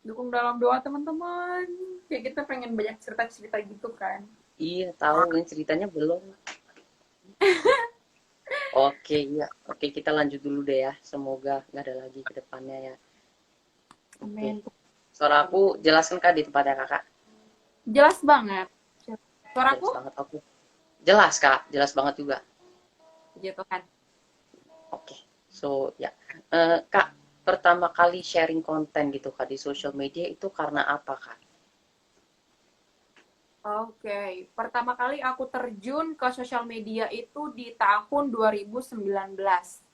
Dukung dalam doa teman-teman. Kayak kita pengen banyak cerita-cerita gitu kan. Iya, tahu ini ceritanya belum. Oke, iya. Oke, kita lanjut dulu deh ya. Semoga nggak ada lagi ke depannya ya. Oke. Amin. Suara aku jelaskan Kak di tempatnya Kakak? Jelas banget. Jelas Suaraku banget aku. Jelas Kak, jelas banget juga. gitu kan. Oke. So, ya. Kak, pertama kali sharing konten gitu Kak di social media itu karena apa Kak? Oke, pertama kali aku terjun ke sosial media itu di tahun 2019.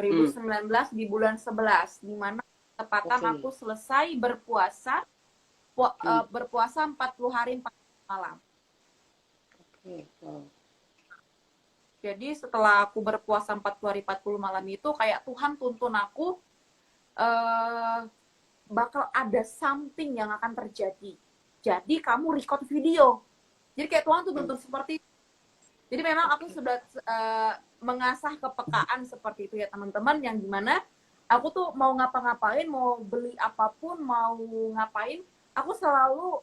Hmm, 2019 di bulan 11, di mana tepatan oke. aku selesai berpuasa, Hmm, berpuasa 40 hari 40 malam. oke. Wow. Jadi setelah aku berpuasa 40 hari 40 malam itu kayak Tuhan tuntun aku eh, bakal ada something yang akan terjadi. Jadi kamu record video. Jadi kayak Tuhan tuh Hmm, tuntun seperti itu. Jadi memang aku oke. sudah mengasah kepekaan seperti itu ya teman-teman, yang dimana aku tuh mau ngapa-ngapain, mau beli apapun, mau ngapain, aku selalu,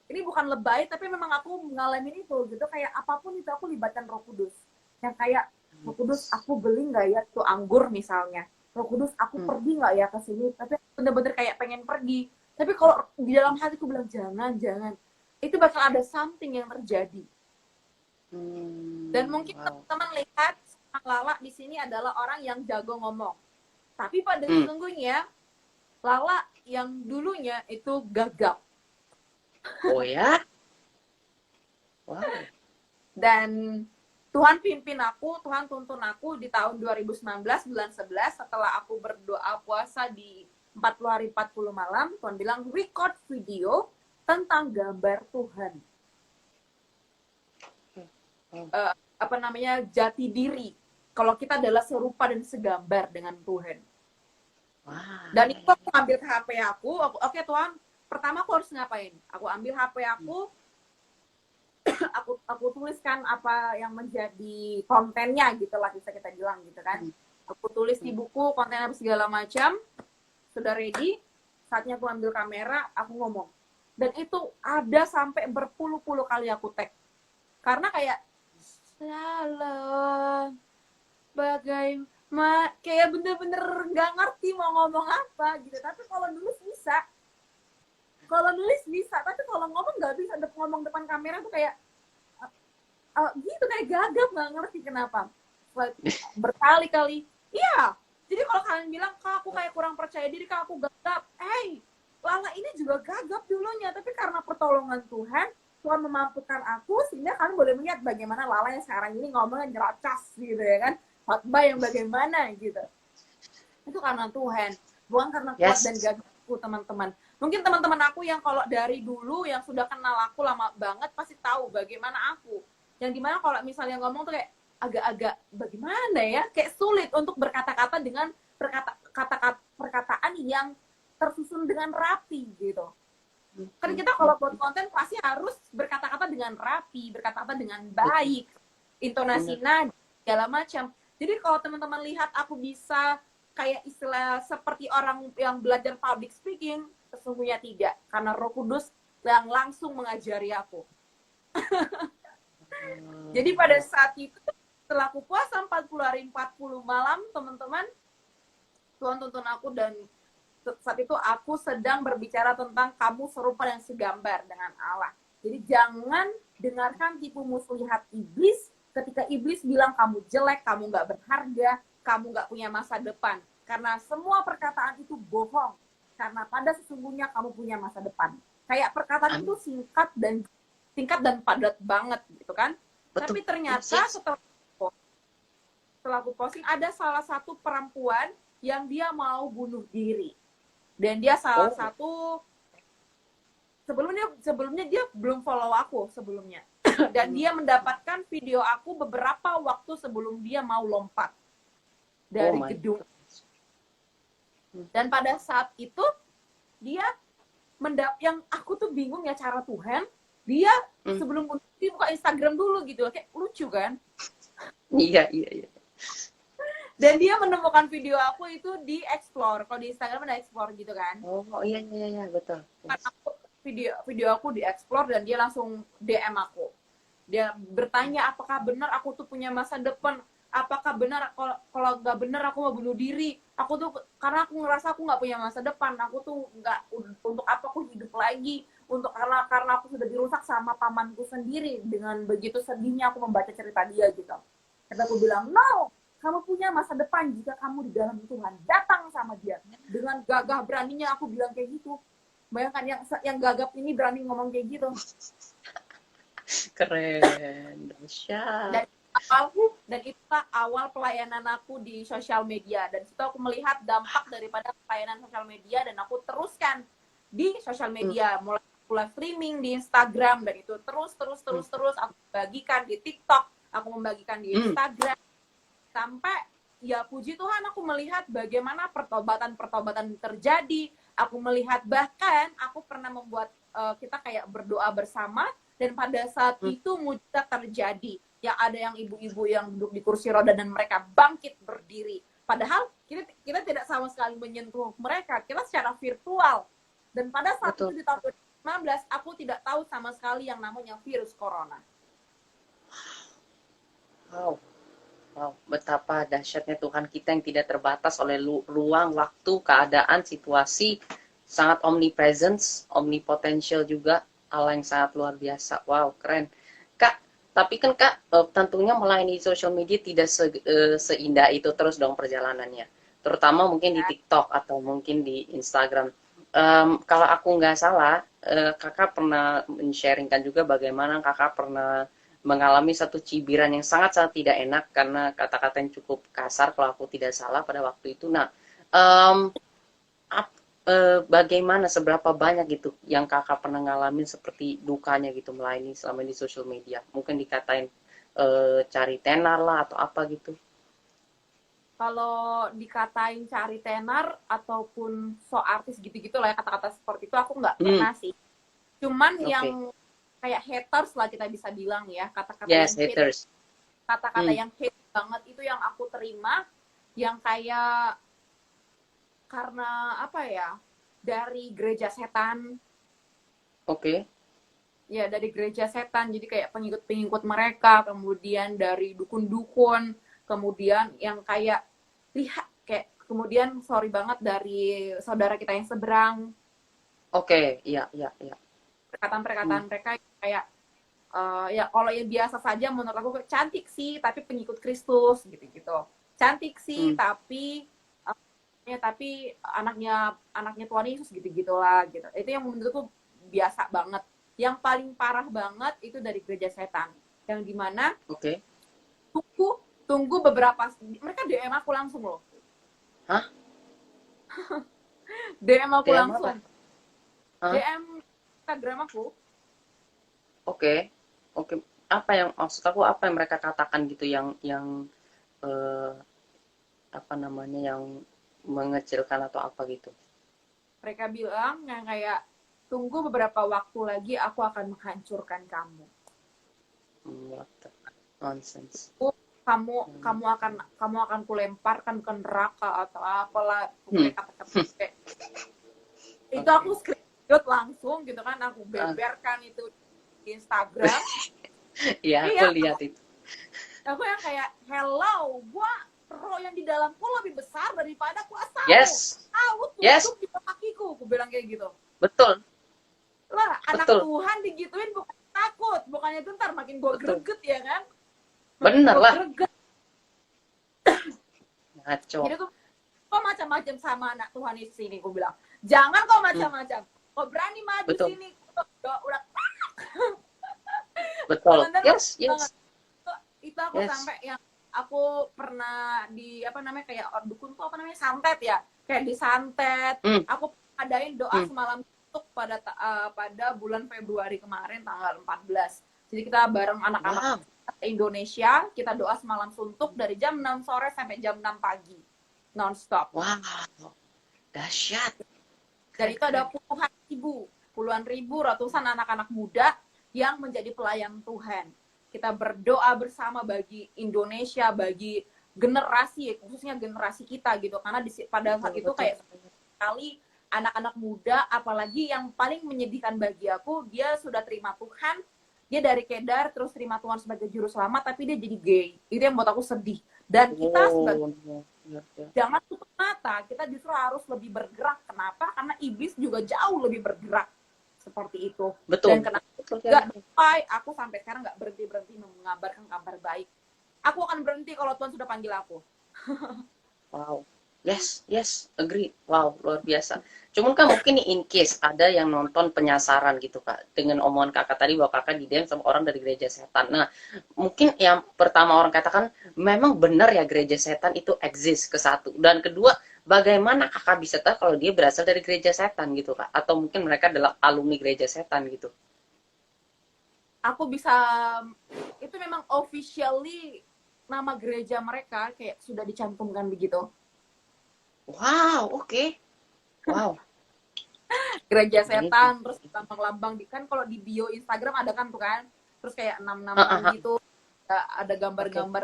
ini bukan lebay tapi memang aku ngalamin itu gitu, kayak apapun itu aku libatkan Roh Kudus. Yang kayak Roh Kudus, Yes. aku beli nggak ya tuh anggur misalnya. Roh Kudus, aku Hmm, pergi nggak ya ke sini, tapi bener-bener kayak pengen pergi. Tapi kalau di dalam hatiku bilang jangan. Itu bakal ada something yang terjadi. Dan mungkin wow. teman-teman lihat Lala di sini adalah orang yang jago ngomong. Tapi pada Hmm, sesungguhnya Lala yang dulunya itu gagap. oh ya? Wow. Dan Tuhan pimpin aku, Tuhan tuntun aku di tahun 2019 bulan 11 setelah aku berdoa puasa di 40 hari 40 malam, Tuhan bilang record video tentang gambar Tuhan. Oh, Apa namanya, jati diri. Kalau kita adalah serupa dan segambar dengan Tuhan. wah. Dan itu aku ambil ke HP aku, oke Tuhan, pertama aku harus ngapain? Aku ambil HP aku, aku tuliskan apa yang menjadi kontennya gitu lah, bisa kita bilang gitu kan. Hmm, Aku tulis di hmm, buku konten apa segala macam, sudah ready, saatnya aku ambil kamera, aku ngomong. Dan itu ada sampai berpuluh-puluh kali aku tag. Karena kayak salah bagaimana kayak bener-bener nggak ngerti mau ngomong apa gitu. Tapi kalau nulis bisa, tapi kalau ngomong nggak bisa. Ngomong depan kamera tuh kayak gitu, kayak gagap, nggak ngerti kenapa. Berkali-kali iya. Jadi kalau kalian bilang, Kak, aku kayak kurang percaya diri, Kak, aku gagap, Lala ini juga gagap dulunya, tapi karena pertolongan Tuhan memampukan aku, sehingga kalian boleh melihat bagaimana Lala yang sekarang ini ngomongnya nyerocos gitu ya kan, khotbah yang bagaimana gitu. Itu karena Tuhan, bukan karena kuat dan gagapku, teman-teman. Mungkin teman-teman aku yang kalau dari dulu yang sudah kenal aku lama banget pasti tahu bagaimana aku. Yang dimana kalau misalnya ngomong tuh kayak agak-agak bagaimana ya, kayak sulit untuk berkata-kata dengan perkataan yang tersusun dengan rapi gitu. Kan kita kalau buat konten pasti harus berkata-kata dengan rapi, berkata-kata dengan baik, intonasi nada, segala macam. Jadi kalau teman-teman lihat aku bisa kayak istilah seperti orang yang belajar public speaking, sesungguhnya tidak, karena Roh Kudus yang langsung mengajari aku. Jadi pada saat itu, setelah aku puasa 40 hari 40 malam, teman-teman, Tuhan tuntun aku, dan saat itu aku sedang berbicara tentang kamu serupa dan segambar dengan Allah. Jadi jangan dengarkan tipu muslihat iblis ketika iblis bilang kamu jelek, kamu nggak berharga, kamu nggak punya masa depan. Karena semua perkataan itu bohong. Karena pada sesungguhnya kamu punya masa depan. Kayak perkataan itu singkat dan padat banget gitu kan. Betul. Tapi ternyata setelah aku posting, ada salah satu perempuan yang dia mau bunuh diri. Dan dia salah satu, sebelumnya dia belum follow aku sebelumnya. Dan dia mendapatkan video aku beberapa waktu sebelum dia mau lompat dari gedung. Dan pada saat itu dia yang aku tuh bingung ya, cara Tuhan, dia sebelum buka Instagram dulu gitu, kayak lucu kan? Iya. Dan dia menemukan video aku itu di explore. Kalau di Instagram ada explore gitu kan? Oh iya betul. Video aku di explore dan dia langsung DM aku. Dia bertanya apakah benar aku tuh punya masa depan, apakah benar kalau nggak benar aku mau bunuh diri. Aku tuh karena aku ngerasa aku nggak punya masa depan, aku tuh nggak, untuk apa aku hidup lagi, karena aku sudah dirusak sama pamanku sendiri. Dengan begitu sedihnya aku membaca cerita dia gitu. Kata aku bilang, no, kamu punya masa depan jika kamu di dalam Tuhan. Datang sama dia. Dengan gagah beraninya aku bilang kayak gitu. Bayangkan yang gagap ini berani ngomong kayak gitu. Keren, dahsyat. Dan itulah awal pelayanan aku di sosial media. Dan situ aku melihat dampak daripada pelayanan sosial media, dan aku teruskan di sosial media. Mulai live streaming di Instagram, dan itu terus aku bagikan di TikTok, aku membagikan di Instagram. Sampai ya puji Tuhan aku melihat bagaimana pertobatan terjadi. Aku melihat bahkan aku pernah membuat kita kayak berdoa bersama, dan pada saat itu mujizat terjadi. Ya ada yang ibu-ibu yang duduk di kursi roda dan mereka bangkit berdiri. Padahal kita tidak sama sekali menyentuh mereka, kita secara virtual. Dan pada saat itu di tahun 2019 aku tidak tahu sama sekali yang namanya virus corona. Wow, betapa dahsyatnya Tuhan kita yang tidak terbatas oleh ruang, waktu, keadaan, situasi, sangat omnipresence, omnipotential juga, Allah yang sangat luar biasa. Wow, keren. Kak, tapi kan Kak, tentunya melayani social media tidak seindah itu terus dong perjalanannya. Terutama mungkin di TikTok atau mungkin di Instagram. Kalau aku nggak salah, Kakak pernah men-sharingkan juga bagaimana Kakak pernah mengalami satu cibiran yang sangat-sangat tidak enak karena kata-kata yang cukup kasar kalau aku tidak salah pada waktu itu. Nah, bagaimana, seberapa banyak gitu yang Kakak pernah ngalamin seperti dukanya gitu melayani selama di social media? Mungkin dikatain cari tenar lah atau apa gitu. Kalau dikatain cari tenar ataupun so artis gitu-gitu lah ya, kata-kata seperti itu aku nggak pernah sih. Cuman yang kayak haters lah kita bisa bilang ya, kata-kata yang haters. Kata-kata yang hate banget itu yang aku terima, yang kayak karena apa ya, dari gereja setan. Ya dari gereja setan, jadi kayak pengikut-pengikut mereka, kemudian dari dukun-dukun, kemudian yang kayak lihat kayak kemudian sorry banget dari saudara kita yang seberang, Oke, iya, iya, iya. perkataan-perkataan mereka kayak ya kalau yang biasa saja menurut aku cantik sih tapi pengikut Kristus gitu-gitu. Cantik sih Hmm. tapi anaknya anaknya Tuhan Yesus gitu-gitulah gitu. Itu yang menurutku biasa banget. Yang paling parah banget itu dari gereja setan. Yang dimana Oke. tunggu beberapa, mereka DM aku langsung loh. Hah? DM aku DM apa? langsung. Hah? DM Instagram aku. Oke. Oke. Apa yang maksud aku, apa yang mereka katakan gitu yang eh, apa namanya, yang mengecilkan atau apa gitu? Mereka bilang yang kayak tunggu beberapa waktu lagi aku akan menghancurkan kamu. What the nonsense. kamu Hmm. kamu akan kulemparkan ke neraka atau apalah Hmm. pokoknya kata-kata itu. Oke. Aku screenshot langsung gitu kan, aku Ah, beberkan itu di Instagram. iya, aku Iya, lihat itu. aku yang kayak hello, gua roh yang di dalamku lebih besar daripada kuasamu, Yes. Yes, tunduk di kakiku, aku bilang kayak gitu. betul, Lah anak betul, Tuhan digituin bukan takut, bukannya itu ntar makin gue betul. greget ya kan, makin Bener gue lah, greget. ngaco. Jadi tuh kok macam-macam sama anak Tuhan di sini, gue bilang jangan kau Hmm, macam-macam, kau berani maju betul, sini, udah betul. bener Yes, banget. yes, Itu aku yes. sampai yang aku pernah di apa namanya kayak dukun tuh apa namanya santet ya, kayak disantet. Hmm, Aku adain doa hmm. semalam untuk pada bulan Februari kemarin tanggal 14. Jadi kita bareng anak-anak Wow, Indonesia, kita doa semalam suntuk dari jam 6 sore sampai jam 6 pagi nonstop. wow, dahsyat. Dan Keren, itu ada keren. puluhan ribu, ratusan anak-anak muda yang menjadi pelayan Tuhan. Kita berdoa bersama bagi Indonesia, bagi generasi, khususnya generasi kita gitu. Karena pada Betul, saat itu betul. kayak sekali anak-anak muda, apalagi yang paling menyedihkan bagi aku, dia sudah terima Tuhan, dia dari Kedar terus terima Tuhan sebagai juru selamat, tapi dia jadi gay. Itu yang buat aku sedih. Dan kita sebagai Oh, no. Ya, ya. jangan tutup mata, kita justru harus lebih bergerak. Kenapa? Karena iblis juga jauh lebih bergerak seperti itu. Dan Betul, kenapa betul juga ya. aku sampai sekarang nggak berhenti mengabarkan kabar baik. Aku akan berhenti kalau Tuhan sudah panggil aku. Wow. Yes, yes, agree. Wow, luar biasa. Cuman kan mungkin nih in case ada yang nonton penyasaran gitu Kak, dengan omongan Kakak tadi bahwa Kakak di-DM sama orang dari gereja setan. Nah, mungkin yang pertama orang katakan, memang benar ya gereja setan itu exist, ke satu. Dan kedua, bagaimana Kakak bisa tahu kalau dia berasal dari gereja setan gitu Kak? Atau mungkin mereka adalah alumni gereja setan gitu. Aku bisa, itu memang officially nama gereja mereka kayak sudah dicantumkan begitu. Wow, oke. Wow. Gereja Amazing. setan, terus lambang-lambang kan kalau di bio Instagram ada kan tuh kan. Terus kayak Ah, ah, 666 ah. gitu, ada Oke. gambar-gambar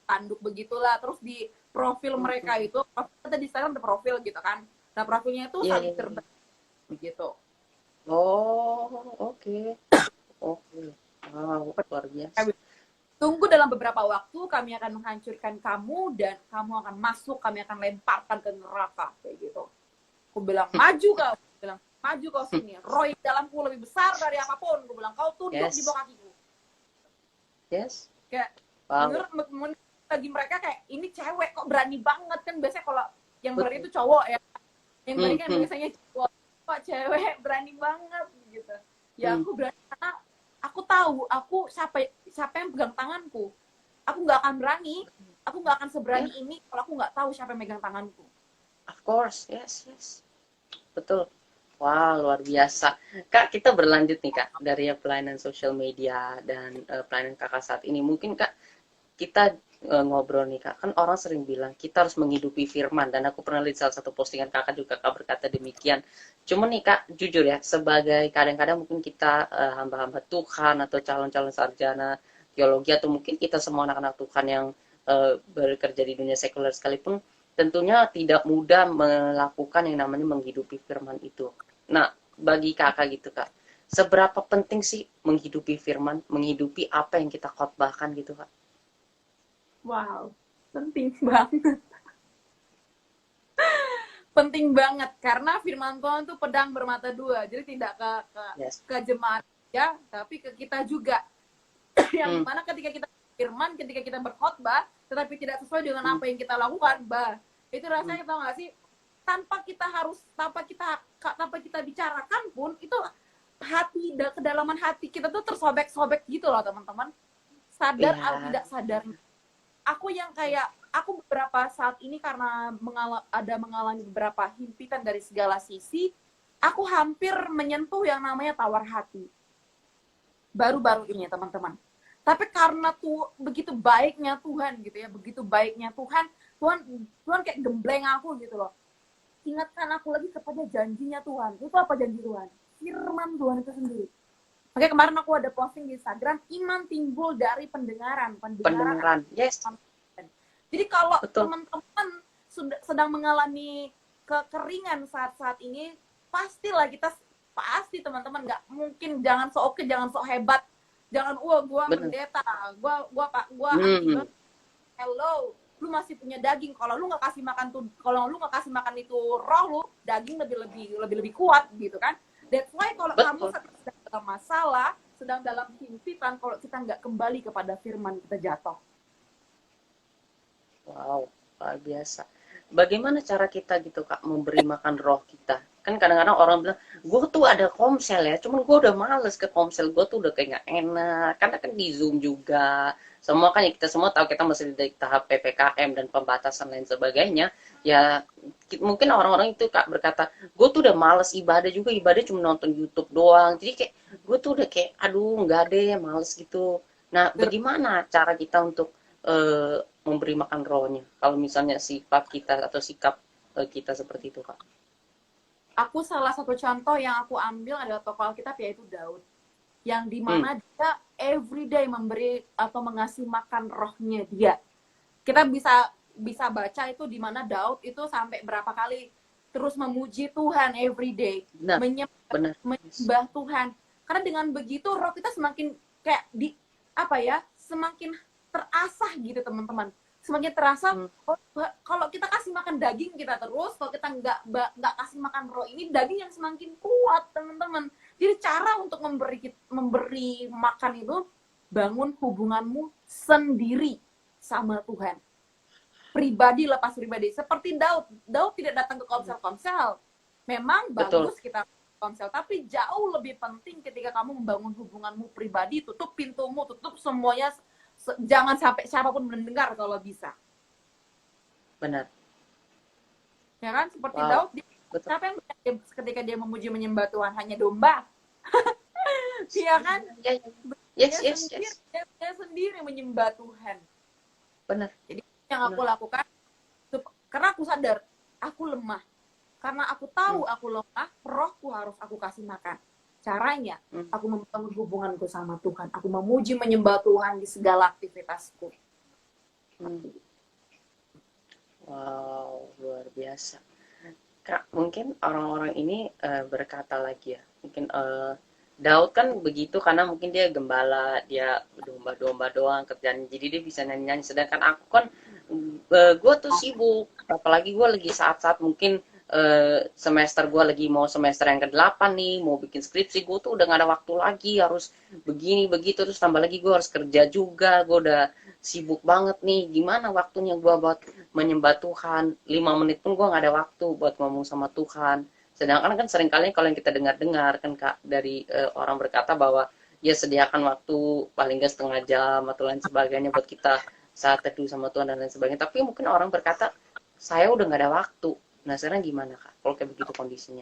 tanduk begitulah. Terus di profil Hmm, hmm, mereka hmm. itu, ada di Instagram ada profil gitu kan. Nah profilnya itu Iya, iya, salib iya. terbaik begitu. Oh, oke. Oke. Wow, luar biasa. Tunggu dalam beberapa waktu kami akan menghancurkan kamu dan kamu akan masuk, kami akan lemparkan ke neraka kayak gitu. Aku bilang maju kau, aku bilang maju kau sini. Roy dalamku lebih besar dari apapun. Aku bilang kau tunduk di Yes, bawah kakiku. yes. Kayak Wow. menurut bagi mereka kayak ini cewek kok berani banget kan, biasanya kalau yang berani Betul. itu cowok ya, yang Hmm, berani kan hmm, biasanya cowok, kok cewek berani banget gitu. Ya hmm. aku berani karena aku tahu aku siapa siapa yang pegang tanganku. Aku nggak akan berani, aku nggak akan Ya, seberani ini kalau aku nggak tahu siapa yang megang tanganku. of course. Yes, yes. Betul. Wah, luar biasa. Kak, kita berlanjut nih, Kak, dari pelayanan sosial media dan pelayanan Kakak saat ini. Mungkin, Kak, kita ngobrol nih Kak, kan orang sering bilang kita harus menghidupi firman, dan aku pernah lihat salah satu postingan Kakak juga, Kak berkata demikian. Cuman nih Kak, jujur ya, sebagai kadang-kadang mungkin kita hamba-hamba Tuhan atau calon-calon sarjana teologi, atau mungkin kita semua anak-anak Tuhan yang bekerja di dunia sekuler sekalipun, tentunya tidak mudah melakukan yang namanya menghidupi firman itu. Nah, bagi Kakak gitu Kak, seberapa penting sih menghidupi firman, menghidupi apa yang kita khotbahkan gitu Kak? Wow, penting banget. penting banget karena firman Tuhan itu pedang bermata dua, jadi tidak ke jemaat ya, tapi ke kita juga. Yang dimana ketika kita firman, ketika kita berkhotbah, tetapi tidak sesuai dengan apa yang kita lakukan, itu rasanya tau gak sih? Tanpa kita bicarakan pun itu hati, kedalaman hati kita tuh tersobek-sobek gitu loh teman-teman, sadar atau tidak sadar. Aku beberapa saat ini karena mengalami beberapa himpitan dari segala sisi, aku hampir menyentuh yang namanya tawar hati baru-baru ini teman-teman. Tapi karena begitu baiknya Tuhan gitu ya, begitu baiknya Tuhan kayak gembleng aku gitu loh. Ingatkan aku lagi kepada janjinya Tuhan. Itu apa janji Tuhan? Firman Tuhan itu sendiri. Oke, kemarin aku ada posting di Instagram, iman timbul dari pendengaran. Yes. Jadi kalau teman-teman sedang mengalami kekeringan saat-saat ini, pastilah pasti teman-teman, nggak mungkin, jangan sok oke, jangan sok hebat, jangan gua pendeta, gua hello, lu masih punya daging. Kalau lu nggak kasih makan itu roh lu, daging lebih kuat gitu kan. That's why kalau kamu sedang dalam masalah, sedang dalam himpitan, kalau kita nggak kembali kepada firman, kita jatuh. Wow, luar biasa. Bagaimana cara kita gitu Kak memberi makan roh kita? Kan kadang-kadang orang bilang, gue tuh ada komsel ya, cuman gue udah males ke komsel, gue tuh udah kayak gak enak, karena kan di Zoom juga, semua kan ya kita semua tahu kita masih di tahap PPKM dan pembatasan lain sebagainya, ya mungkin orang-orang itu Kak berkata, gue tuh udah males ibadah juga, ibadah cuma nonton YouTube doang, jadi kayak gue tuh udah kayak, aduh nggak deh, males gitu. Nah, bagaimana cara kita untuk memberi makan rohnya, kalau misalnya sifat kita atau sikap kita seperti itu Kak? Aku salah satu contoh yang aku ambil adalah tokoh Alkitab, yaitu Daud, yang dimana dia everyday memberi atau mengasih makan rohnya dia. Kita bisa baca itu dimana Daud itu sampai berapa kali terus memuji Tuhan everyday, menyembah Tuhan. Karena dengan begitu roh kita semakin kayak semakin terasah gitu teman-teman. Semakin terasa, kalau kita kasih makan daging kita terus, kalau kita nggak kasih makan roh ini, daging yang semakin kuat teman-teman. Jadi cara untuk memberi makan itu, bangun hubunganmu sendiri sama Tuhan, pribadi lepas pribadi. Seperti Daud tidak datang ke komsel. Memang bagus kita komsel, tapi jauh lebih penting ketika kamu membangun hubunganmu pribadi, tutup pintumu, tutup semuanya. Jangan sampai siapapun mendengar kalau bisa. Benar. Ya kan? Seperti Daud, siapa yang ketika dia memuji menyembah Tuhan? Hanya domba. Iya kan? Yes. Dia sendiri menyembah Tuhan. Benar. Jadi yang aku lakukan, karena aku sadar, aku lemah. Karena aku tahu aku lemah, rohku harus aku kasih makan. Caranya, aku membangun hubunganku sama Tuhan. Aku memuji, menyembah Tuhan di segala aktivitasku. Wow, luar biasa. Kak, mungkin orang-orang ini berkata lagi ya. Mungkin Daud kan begitu karena mungkin dia gembala, dia domba-domba doang kerjaan. Jadi dia bisa nyanyi-nyanyi. Sedangkan aku kan, gue tuh sibuk. Apalagi gue lagi saat-saat mungkin semester gue lagi mau semester yang ke-8 nih, mau bikin skripsi, gue tuh udah gak ada waktu lagi, harus begini begitu, terus tambah lagi gue harus kerja juga, gue udah sibuk banget nih. Gimana waktunya gue buat menyembah Tuhan? 5 menit pun gue gak ada waktu buat ngomong sama Tuhan. Sedangkan kan seringkali kalau yang kita dengar kan Kak, dari orang berkata bahwa ya sediakan waktu paling gak setengah jam atau lain sebagainya buat kita saat teduh sama Tuhan dan lain sebagainya. Tapi mungkin orang berkata, saya udah gak ada waktu. Nah, sekarang gimana Kak, kalau kayak begitu kondisinya?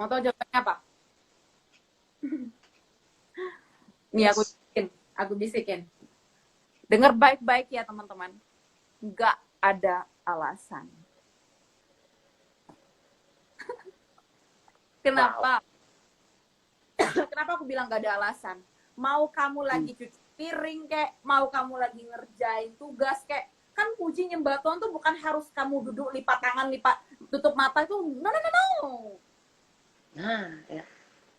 Mau tahu jawabannya apa? Nih aku bisikin. Dengar baik-baik ya teman-teman. Nggak ada alasan. Kenapa? Kenapa aku bilang nggak ada alasan? Mau kamu lagi cuci piring kek, mau kamu lagi ngerjain tugas kek, kan puji nyembah Tuhan tuh bukan harus kamu duduk lipat tangan, tutup mata itu. No. Nah, ya.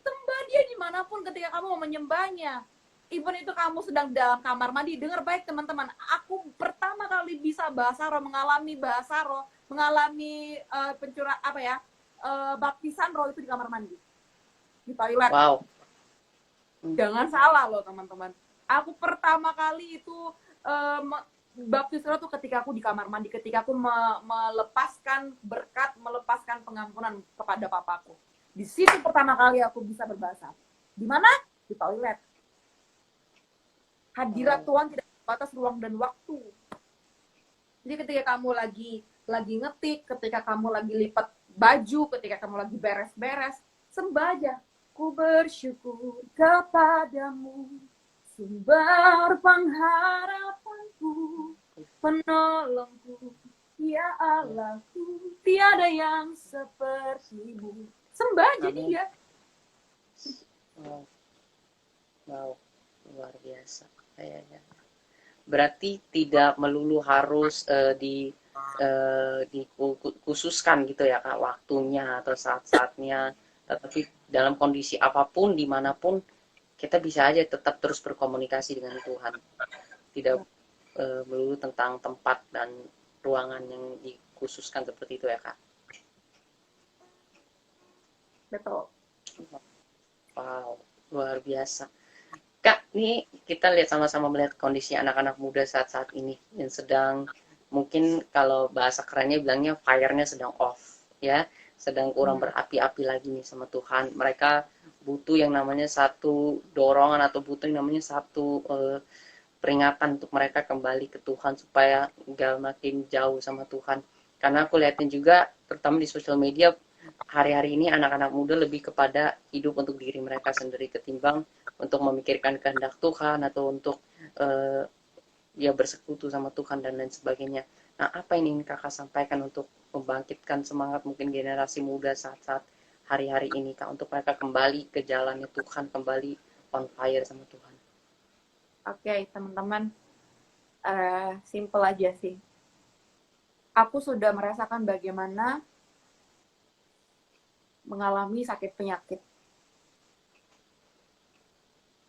Sembah dia dimanapun ketika kamu mau menyembahnya. Even itu kamu sedang dalam kamar mandi. Dengar baik teman-teman. Aku pertama kali bisa bahasa roh, mengalami bahasa roh mengalami baptisan roh itu di kamar mandi, di toilet. Wow. Jangan salah loh teman-teman. Aku pertama kali itu baptis roh tuh ketika aku di kamar mandi, ketika aku melepaskan berkat, melepaskan pengampunan kepada papaku. Di situ pertama kali aku bisa berbahasa. Di mana? Di toilet. Hadirat Tuhan tidak batas ruang dan waktu. Jadi ketika kamu lagi ngetik, ketika kamu lagi lipat baju, ketika kamu lagi beres-beres, sembah aja. Ku bersyukur kepadamu, sumber pengharapanku, penolongku, ya Allahku, tiada yang sepertimu. Sembah aja dia. Wow, luar biasa. Ya. Berarti tidak melulu harus dikhususkan gitu ya Kak, waktunya atau saat-saatnya, tetapi dalam kondisi apapun, dimanapun, kita bisa aja tetap terus berkomunikasi dengan Tuhan. Tidak melulu tentang tempat dan ruangan yang dikhususkan seperti itu ya Kak. Betul. Wow, luar biasa. Kak, nih kita lihat sama-sama melihat kondisi anak-anak muda saat-saat ini yang sedang, mungkin kalau bahasa kerennya bilangnya fire-nya sedang off, ya, sedang kurang berapi-api lagi nih sama Tuhan. Mereka butuh yang namanya satu dorongan atau butuh yang namanya satu peringatan untuk mereka kembali ke Tuhan supaya nggak makin jauh sama Tuhan. Karena aku lihatin juga, terutama di sosial media, hari-hari ini anak-anak muda lebih kepada hidup untuk diri mereka sendiri ketimbang untuk memikirkan kehendak Tuhan atau untuk bersekutu sama Tuhan dan lain sebagainya. Nah, apa yang ingin kakak sampaikan untuk membangkitkan semangat mungkin generasi muda saat-saat hari-hari ini Kak, untuk mereka kembali ke jalannya Tuhan, kembali on fire sama Tuhan? Oke, teman-teman, simple aja sih. Aku sudah merasakan bagaimana mengalami sakit penyakit.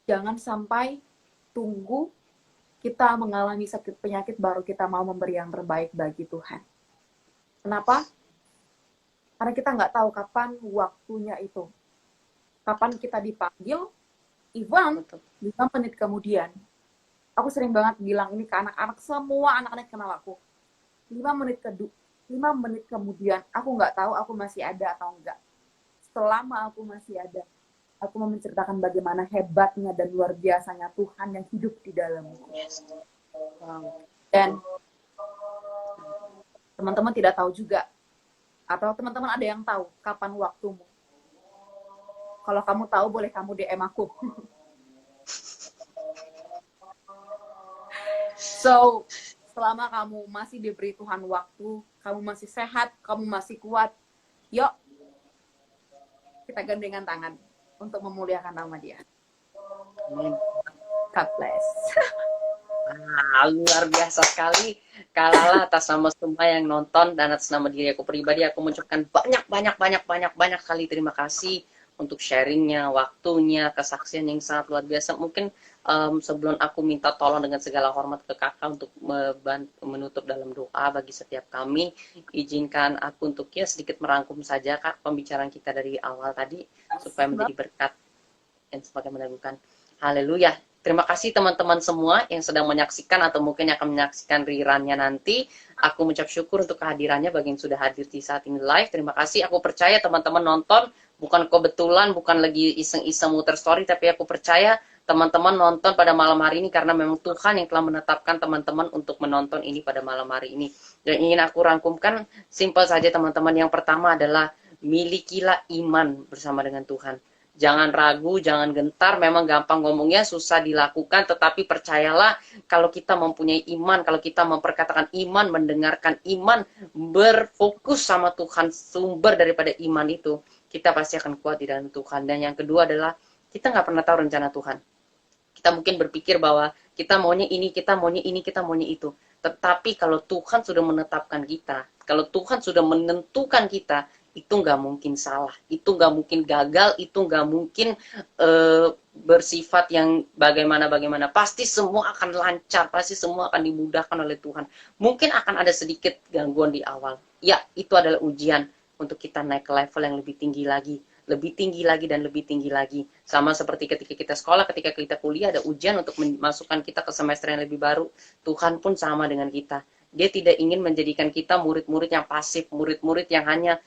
Jangan sampai tunggu kita mengalami sakit penyakit baru kita mau memberi yang terbaik bagi Tuhan. Kenapa? Karena kita nggak tahu kapan waktunya itu. Kapan kita dipanggil, even 5 menit kemudian. Aku sering banget bilang ini ke anak-anak, semua anak-anak kenal aku. 5 menit kemudian, aku nggak tahu aku masih ada atau enggak. Selama aku masih ada, aku mau menceritakan bagaimana hebatnya dan luar biasanya Tuhan yang hidup di dalamku. Dan teman-teman tidak tahu juga, atau teman-teman ada yang tahu kapan waktumu. Kalau kamu tahu, boleh kamu DM aku. So, selama kamu masih diberi Tuhan waktu, kamu masih sehat, kamu masih kuat, yuk kita gandengan tangan untuk memuliakan nama Dia. God bless. Luar biasa sekali Kak Lala, atas nama semua yang nonton dan atas nama diri aku pribadi, aku mengucapkan banyak kali terima kasih untuk sharingnya, waktunya, kesaksian yang sangat luar biasa. Mungkin sebelum aku minta tolong dengan segala hormat ke kakak untuk menutup dalam doa bagi setiap kami, izinkan aku untuk sedikit merangkum saja Kak pembicaraan kita dari awal tadi supaya menjadi berkat dan semakin meneguhkan. Haleluya. Terima kasih teman-teman semua yang sedang menyaksikan atau mungkin akan menyaksikan rerunnya nanti. Aku mengucap syukur untuk kehadirannya bagi yang sudah hadir di saat ini live. Terima kasih. Aku percaya teman-teman nonton bukan kebetulan, bukan lagi iseng-iseng muter story, tapi aku percaya teman-teman nonton pada malam hari ini karena memang Tuhan yang telah menetapkan teman-teman untuk menonton ini pada malam hari ini. Dan ingin aku rangkumkan, simpel saja teman-teman. Yang pertama adalah milikilah iman bersama dengan Tuhan. Jangan ragu, jangan gentar, memang gampang ngomongnya, susah dilakukan, tetapi percayalah kalau kita mempunyai iman, kalau kita memperkatakan iman, mendengarkan iman, berfokus sama Tuhan, sumber daripada iman itu, kita pasti akan kuat di dalam Tuhan. Dan yang kedua adalah, kita nggak pernah tahu rencana Tuhan. Kita mungkin berpikir bahwa kita maunya ini, kita maunya ini, kita maunya itu. Tetapi kalau Tuhan sudah menetapkan kita, kalau Tuhan sudah menentukan kita, itu nggak mungkin salah, itu nggak mungkin gagal, itu nggak mungkin bersifat yang bagaimana. Pasti semua akan lancar, pasti semua akan dimudahkan oleh Tuhan. Mungkin akan ada sedikit gangguan di awal, ya itu adalah ujian untuk kita naik ke level yang lebih tinggi lagi, lebih tinggi lagi dan lebih tinggi lagi. Sama seperti ketika kita sekolah, ketika kita kuliah ada ujian untuk memasukkan kita ke semester yang lebih baru. Tuhan pun sama dengan kita. Dia tidak ingin menjadikan kita murid-murid yang pasif, murid-murid yang hanya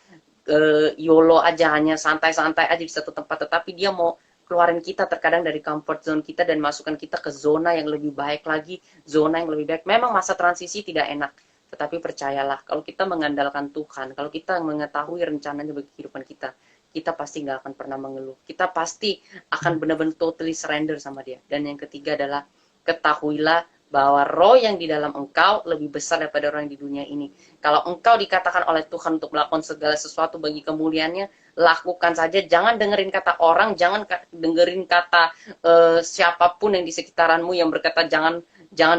YOLO aja, hanya santai-santai aja di satu tempat, tetapi dia mau keluarin kita terkadang dari comfort zone kita dan masukkan kita ke zona yang lebih baik lagi, zona yang lebih baik. Memang masa transisi tidak enak, tetapi percayalah, kalau kita mengandalkan Tuhan, kalau kita mengetahui rencananya bagi kehidupan kita, kita pasti nggak akan pernah mengeluh. Kita pasti akan benar-benar totally surrender sama dia. Dan yang ketiga adalah, ketahuilah bahwa roh yang di dalam engkau lebih besar daripada roh yang di dunia ini. Kalau engkau dikatakan oleh Tuhan untuk melakukan segala sesuatu bagi kemuliaannya, lakukan saja. Jangan dengerin kata orang, jangan dengerin kata siapapun yang di sekitaranmu yang berkata jangan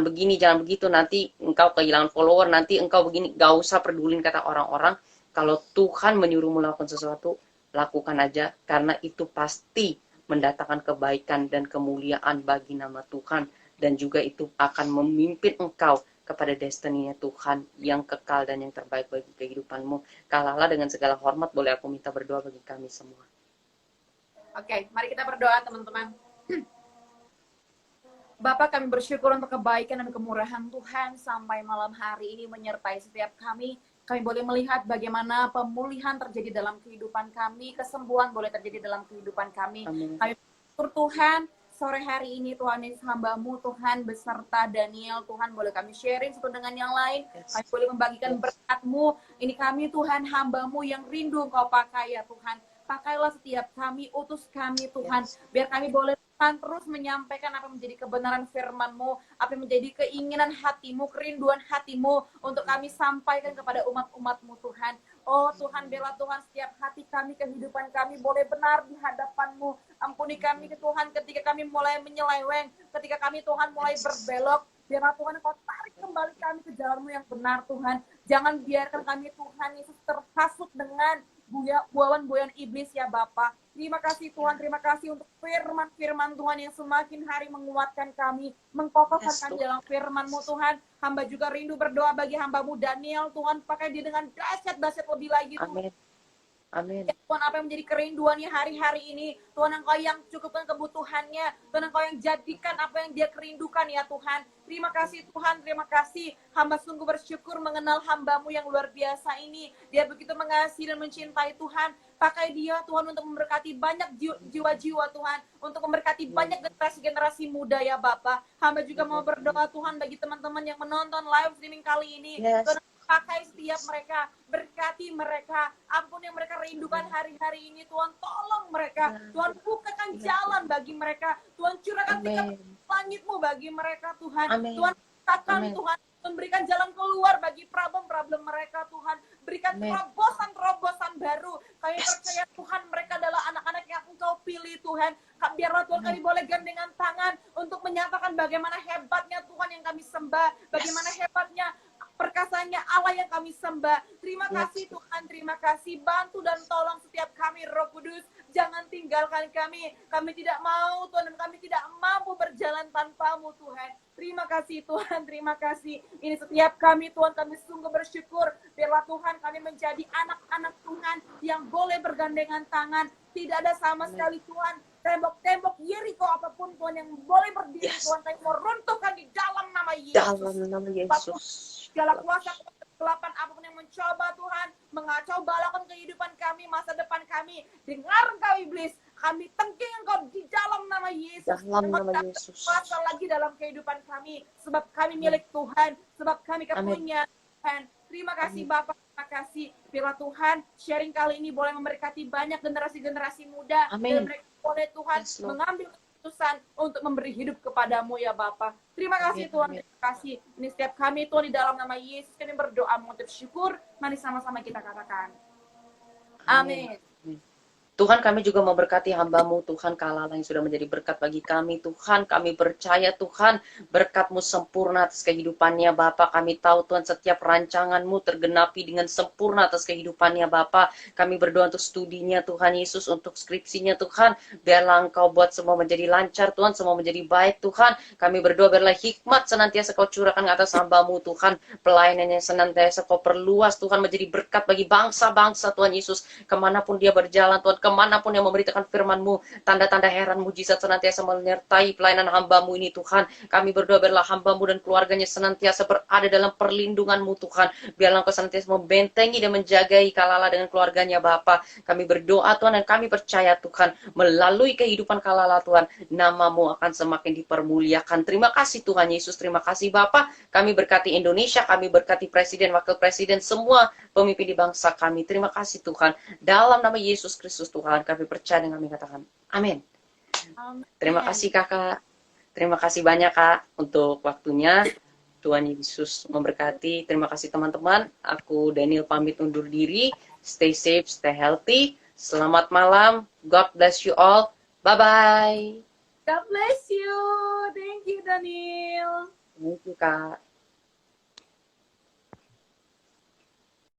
begini, jangan begitu, nanti engkau kehilangan follower, nanti engkau begini. Gak usah pedulin kata orang-orang. Kalau Tuhan menyuruh melakukan sesuatu, lakukan aja, karena itu pasti mendatangkan kebaikan dan kemuliaan bagi nama Tuhan. Dan juga itu akan memimpin engkau kepada destiny-nya Tuhan yang kekal dan yang terbaik bagi kehidupanmu. Kalahlah dengan segala hormat, boleh aku minta berdoa bagi kami semua. Oke, mari kita berdoa teman-teman. Bapak, kami bersyukur untuk kebaikan dan kemurahan Tuhan sampai malam hari ini menyertai setiap kami. Kami boleh melihat bagaimana pemulihan terjadi dalam kehidupan kami, kesembuhan boleh terjadi dalam kehidupan kami. Amin. Kami bersyukur Tuhan, sore hari ini Tuhan Yesus hamba-Mu Tuhan beserta Daniel, Tuhan boleh kami sharing satu dengan yang lain. Kami boleh membagikan berkat-Mu. Ini kami Tuhan hamba-Mu yang rindu Engkau pakai ya Tuhan. Pakailah setiap kami, utus kami Tuhan. Biar kami boleh Tuhan terus menyampaikan apa yang menjadi kebenaran firman-Mu, apa yang menjadi keinginan hati-Mu, kerinduan hati-Mu untuk kami sampaikan kepada umat-umat-Mu Tuhan. Oh Tuhan, bela Tuhan setiap hati kami, kehidupan kami boleh benar di hadapan-Mu. Ampuni kami Tuhan ketika kami mulai menyeleweng, ketika kami Tuhan mulai berbelok. Biarlah Tuhan Engkau tarik kembali kami ke jalan-Mu yang benar Tuhan. Jangan biarkan kami Tuhan Yesus terhasut dengan buawan-buawan iblis ya Bapa. Terima kasih Tuhan, terima kasih untuk firman-firman Tuhan yang semakin hari menguatkan kami, mengkokohkan kami dalam firman-Mu Tuhan. Hamba juga rindu berdoa bagi hamba-Mu Daniel, Tuhan pakai dia dengan dahsyat-dahsyat lebih lagi Tuhan. Amin. Amin. Ya, Tuhan, apa yang menjadi kerinduannya hari-hari ini, Tuhan Engkau yang cukupkan kebutuhannya, Tuhan Engkau yang jadikan apa yang dia kerindukan ya Tuhan. Terima kasih Tuhan, terima kasih. Hamba sungguh bersyukur mengenal hamba-Mu yang luar biasa ini. Dia begitu mengasihi dan mencintai Tuhan. Pakai dia Tuhan untuk memberkati banyak jiwa-jiwa Tuhan, untuk memberkati banyak generasi-generasi muda ya Bapak. Hamba juga mau berdoa Tuhan bagi teman-teman yang menonton live streaming kali ini. Tuhan, pakai setiap mereka, berkati mereka, ampun yang mereka rindukan hari-hari ini Tuhan, tolong mereka, Tuhan bukakan jalan bagi mereka, Tuhan curahkan tingkat langit-Mu bagi mereka Tuhan, Tuhan katakan Tuhan, memberikan jalan keluar bagi problem-problem mereka Tuhan, berikan terobosan-terobosan baru. Kami percaya Tuhan mereka adalah anak-anak yang Engkau pilih Tuhan. Biarlah Tuhan kami boleh gandengan tangan untuk menyatakan bagaimana hebatnya Tuhan yang kami sembah, bagaimana hebatnya perkasanya Allah yang kami sembah. Terima kasih Tuhan, terima kasih. Bantu dan tolong setiap kami Roh Kudus. Jangan tinggalkan kami. Kami tidak mau Tuhan, dan kami tidak mampu berjalan tanpa-Mu Tuhan. Terima kasih Tuhan, terima kasih. Ini setiap kami Tuhan, kami sungguh bersyukur. Biarlah Tuhan kami menjadi anak-anak Tuhan yang boleh bergandengan tangan. Tidak ada sama sekali Tuhan tembok-tembok Yeriko apapun Tuhan yang boleh berdiri Tuhan, kami mau runtuhkan di dalam nama Yesus. Dalam nama Yesus. Segala kuasa kegelapan apapun yang mencoba Tuhan mengacau balakan kehidupan kami, masa depan kami, dengar Engkau iblis, kami tengking Engkau di dalam nama Yesus. Dalam nama Yesus. Kuasa lagi dalam kehidupan kami, sebab kami milik Tuhan, sebab kami kepunyaan Tuhan. Terima kasih Bapak, terima kasih. Bila Tuhan sharing kali ini boleh memberkati banyak generasi-generasi muda. Dan mereka boleh Tuhan mengambil keputusan untuk memberi hidup kepadamu ya Bapa. Terima kasih Tuhan, terima kasih. Ini setiap kami Tuhan di dalam nama Yesus kami berdoa mengucap syukur. Mari sama-sama kita katakan. Amin. Tuhan, kami juga memberkati hamba-Mu, Tuhan, Kalala yang sudah menjadi berkat bagi kami. Tuhan, kami percaya, Tuhan, berkat-Mu sempurna atas kehidupannya, Bapa. Kami tahu, Tuhan, setiap rancangan-Mu tergenapi dengan sempurna atas kehidupannya, Bapa. Kami berdoa untuk studinya, Tuhan Yesus, untuk skripsinya, Tuhan. Biarlah Engkau buat semua menjadi lancar, Tuhan, semua menjadi baik, Tuhan. Kami berdoa, biarlah hikmat senantiasa Kau curahkan ke atas hamba-Mu, Tuhan. Pelayanannya senantiasa Kau perluas, Tuhan, menjadi berkat bagi bangsa-bangsa, Tuhan Yesus. Kemanapun dia berjalan, Tuhan, kemanapun yang memberitakan firman-Mu, tanda-tanda heran, mujizat senantiasa menyertai pelayanan hamba-Mu ini, Tuhan. Kami berdoa, biarlah hamba-Mu dan keluarganya senantiasa berada dalam perlindungan-Mu, Tuhan. Biarlah Engkau senantiasa membentengi dan menjagai Kalala dengan keluarganya, Bapa. Kami berdoa, Tuhan, dan kami percaya, Tuhan, melalui kehidupan Kalala, Tuhan, nama-Mu akan semakin dipermuliakan. Terima kasih, Tuhan Yesus. Terima kasih, Bapa. Kami berkati Indonesia, kami berkati Presiden, Wakil Presiden, semua pemimpin di bangsa kami. Terima kasih, Tuhan. Dalam nama Yesus Kristus, Tuhan, kami percaya dan kami katakan, amin. Terima kasih, Kakak. Terima kasih banyak, Kak, untuk waktunya. Tuhan Yesus memberkati. Terima kasih, teman-teman. Aku Daniel pamit undur diri. Stay safe, stay healthy. Selamat malam. God bless you all. Bye-bye. God bless you. Thank you, Daniel. Thank you, Kak.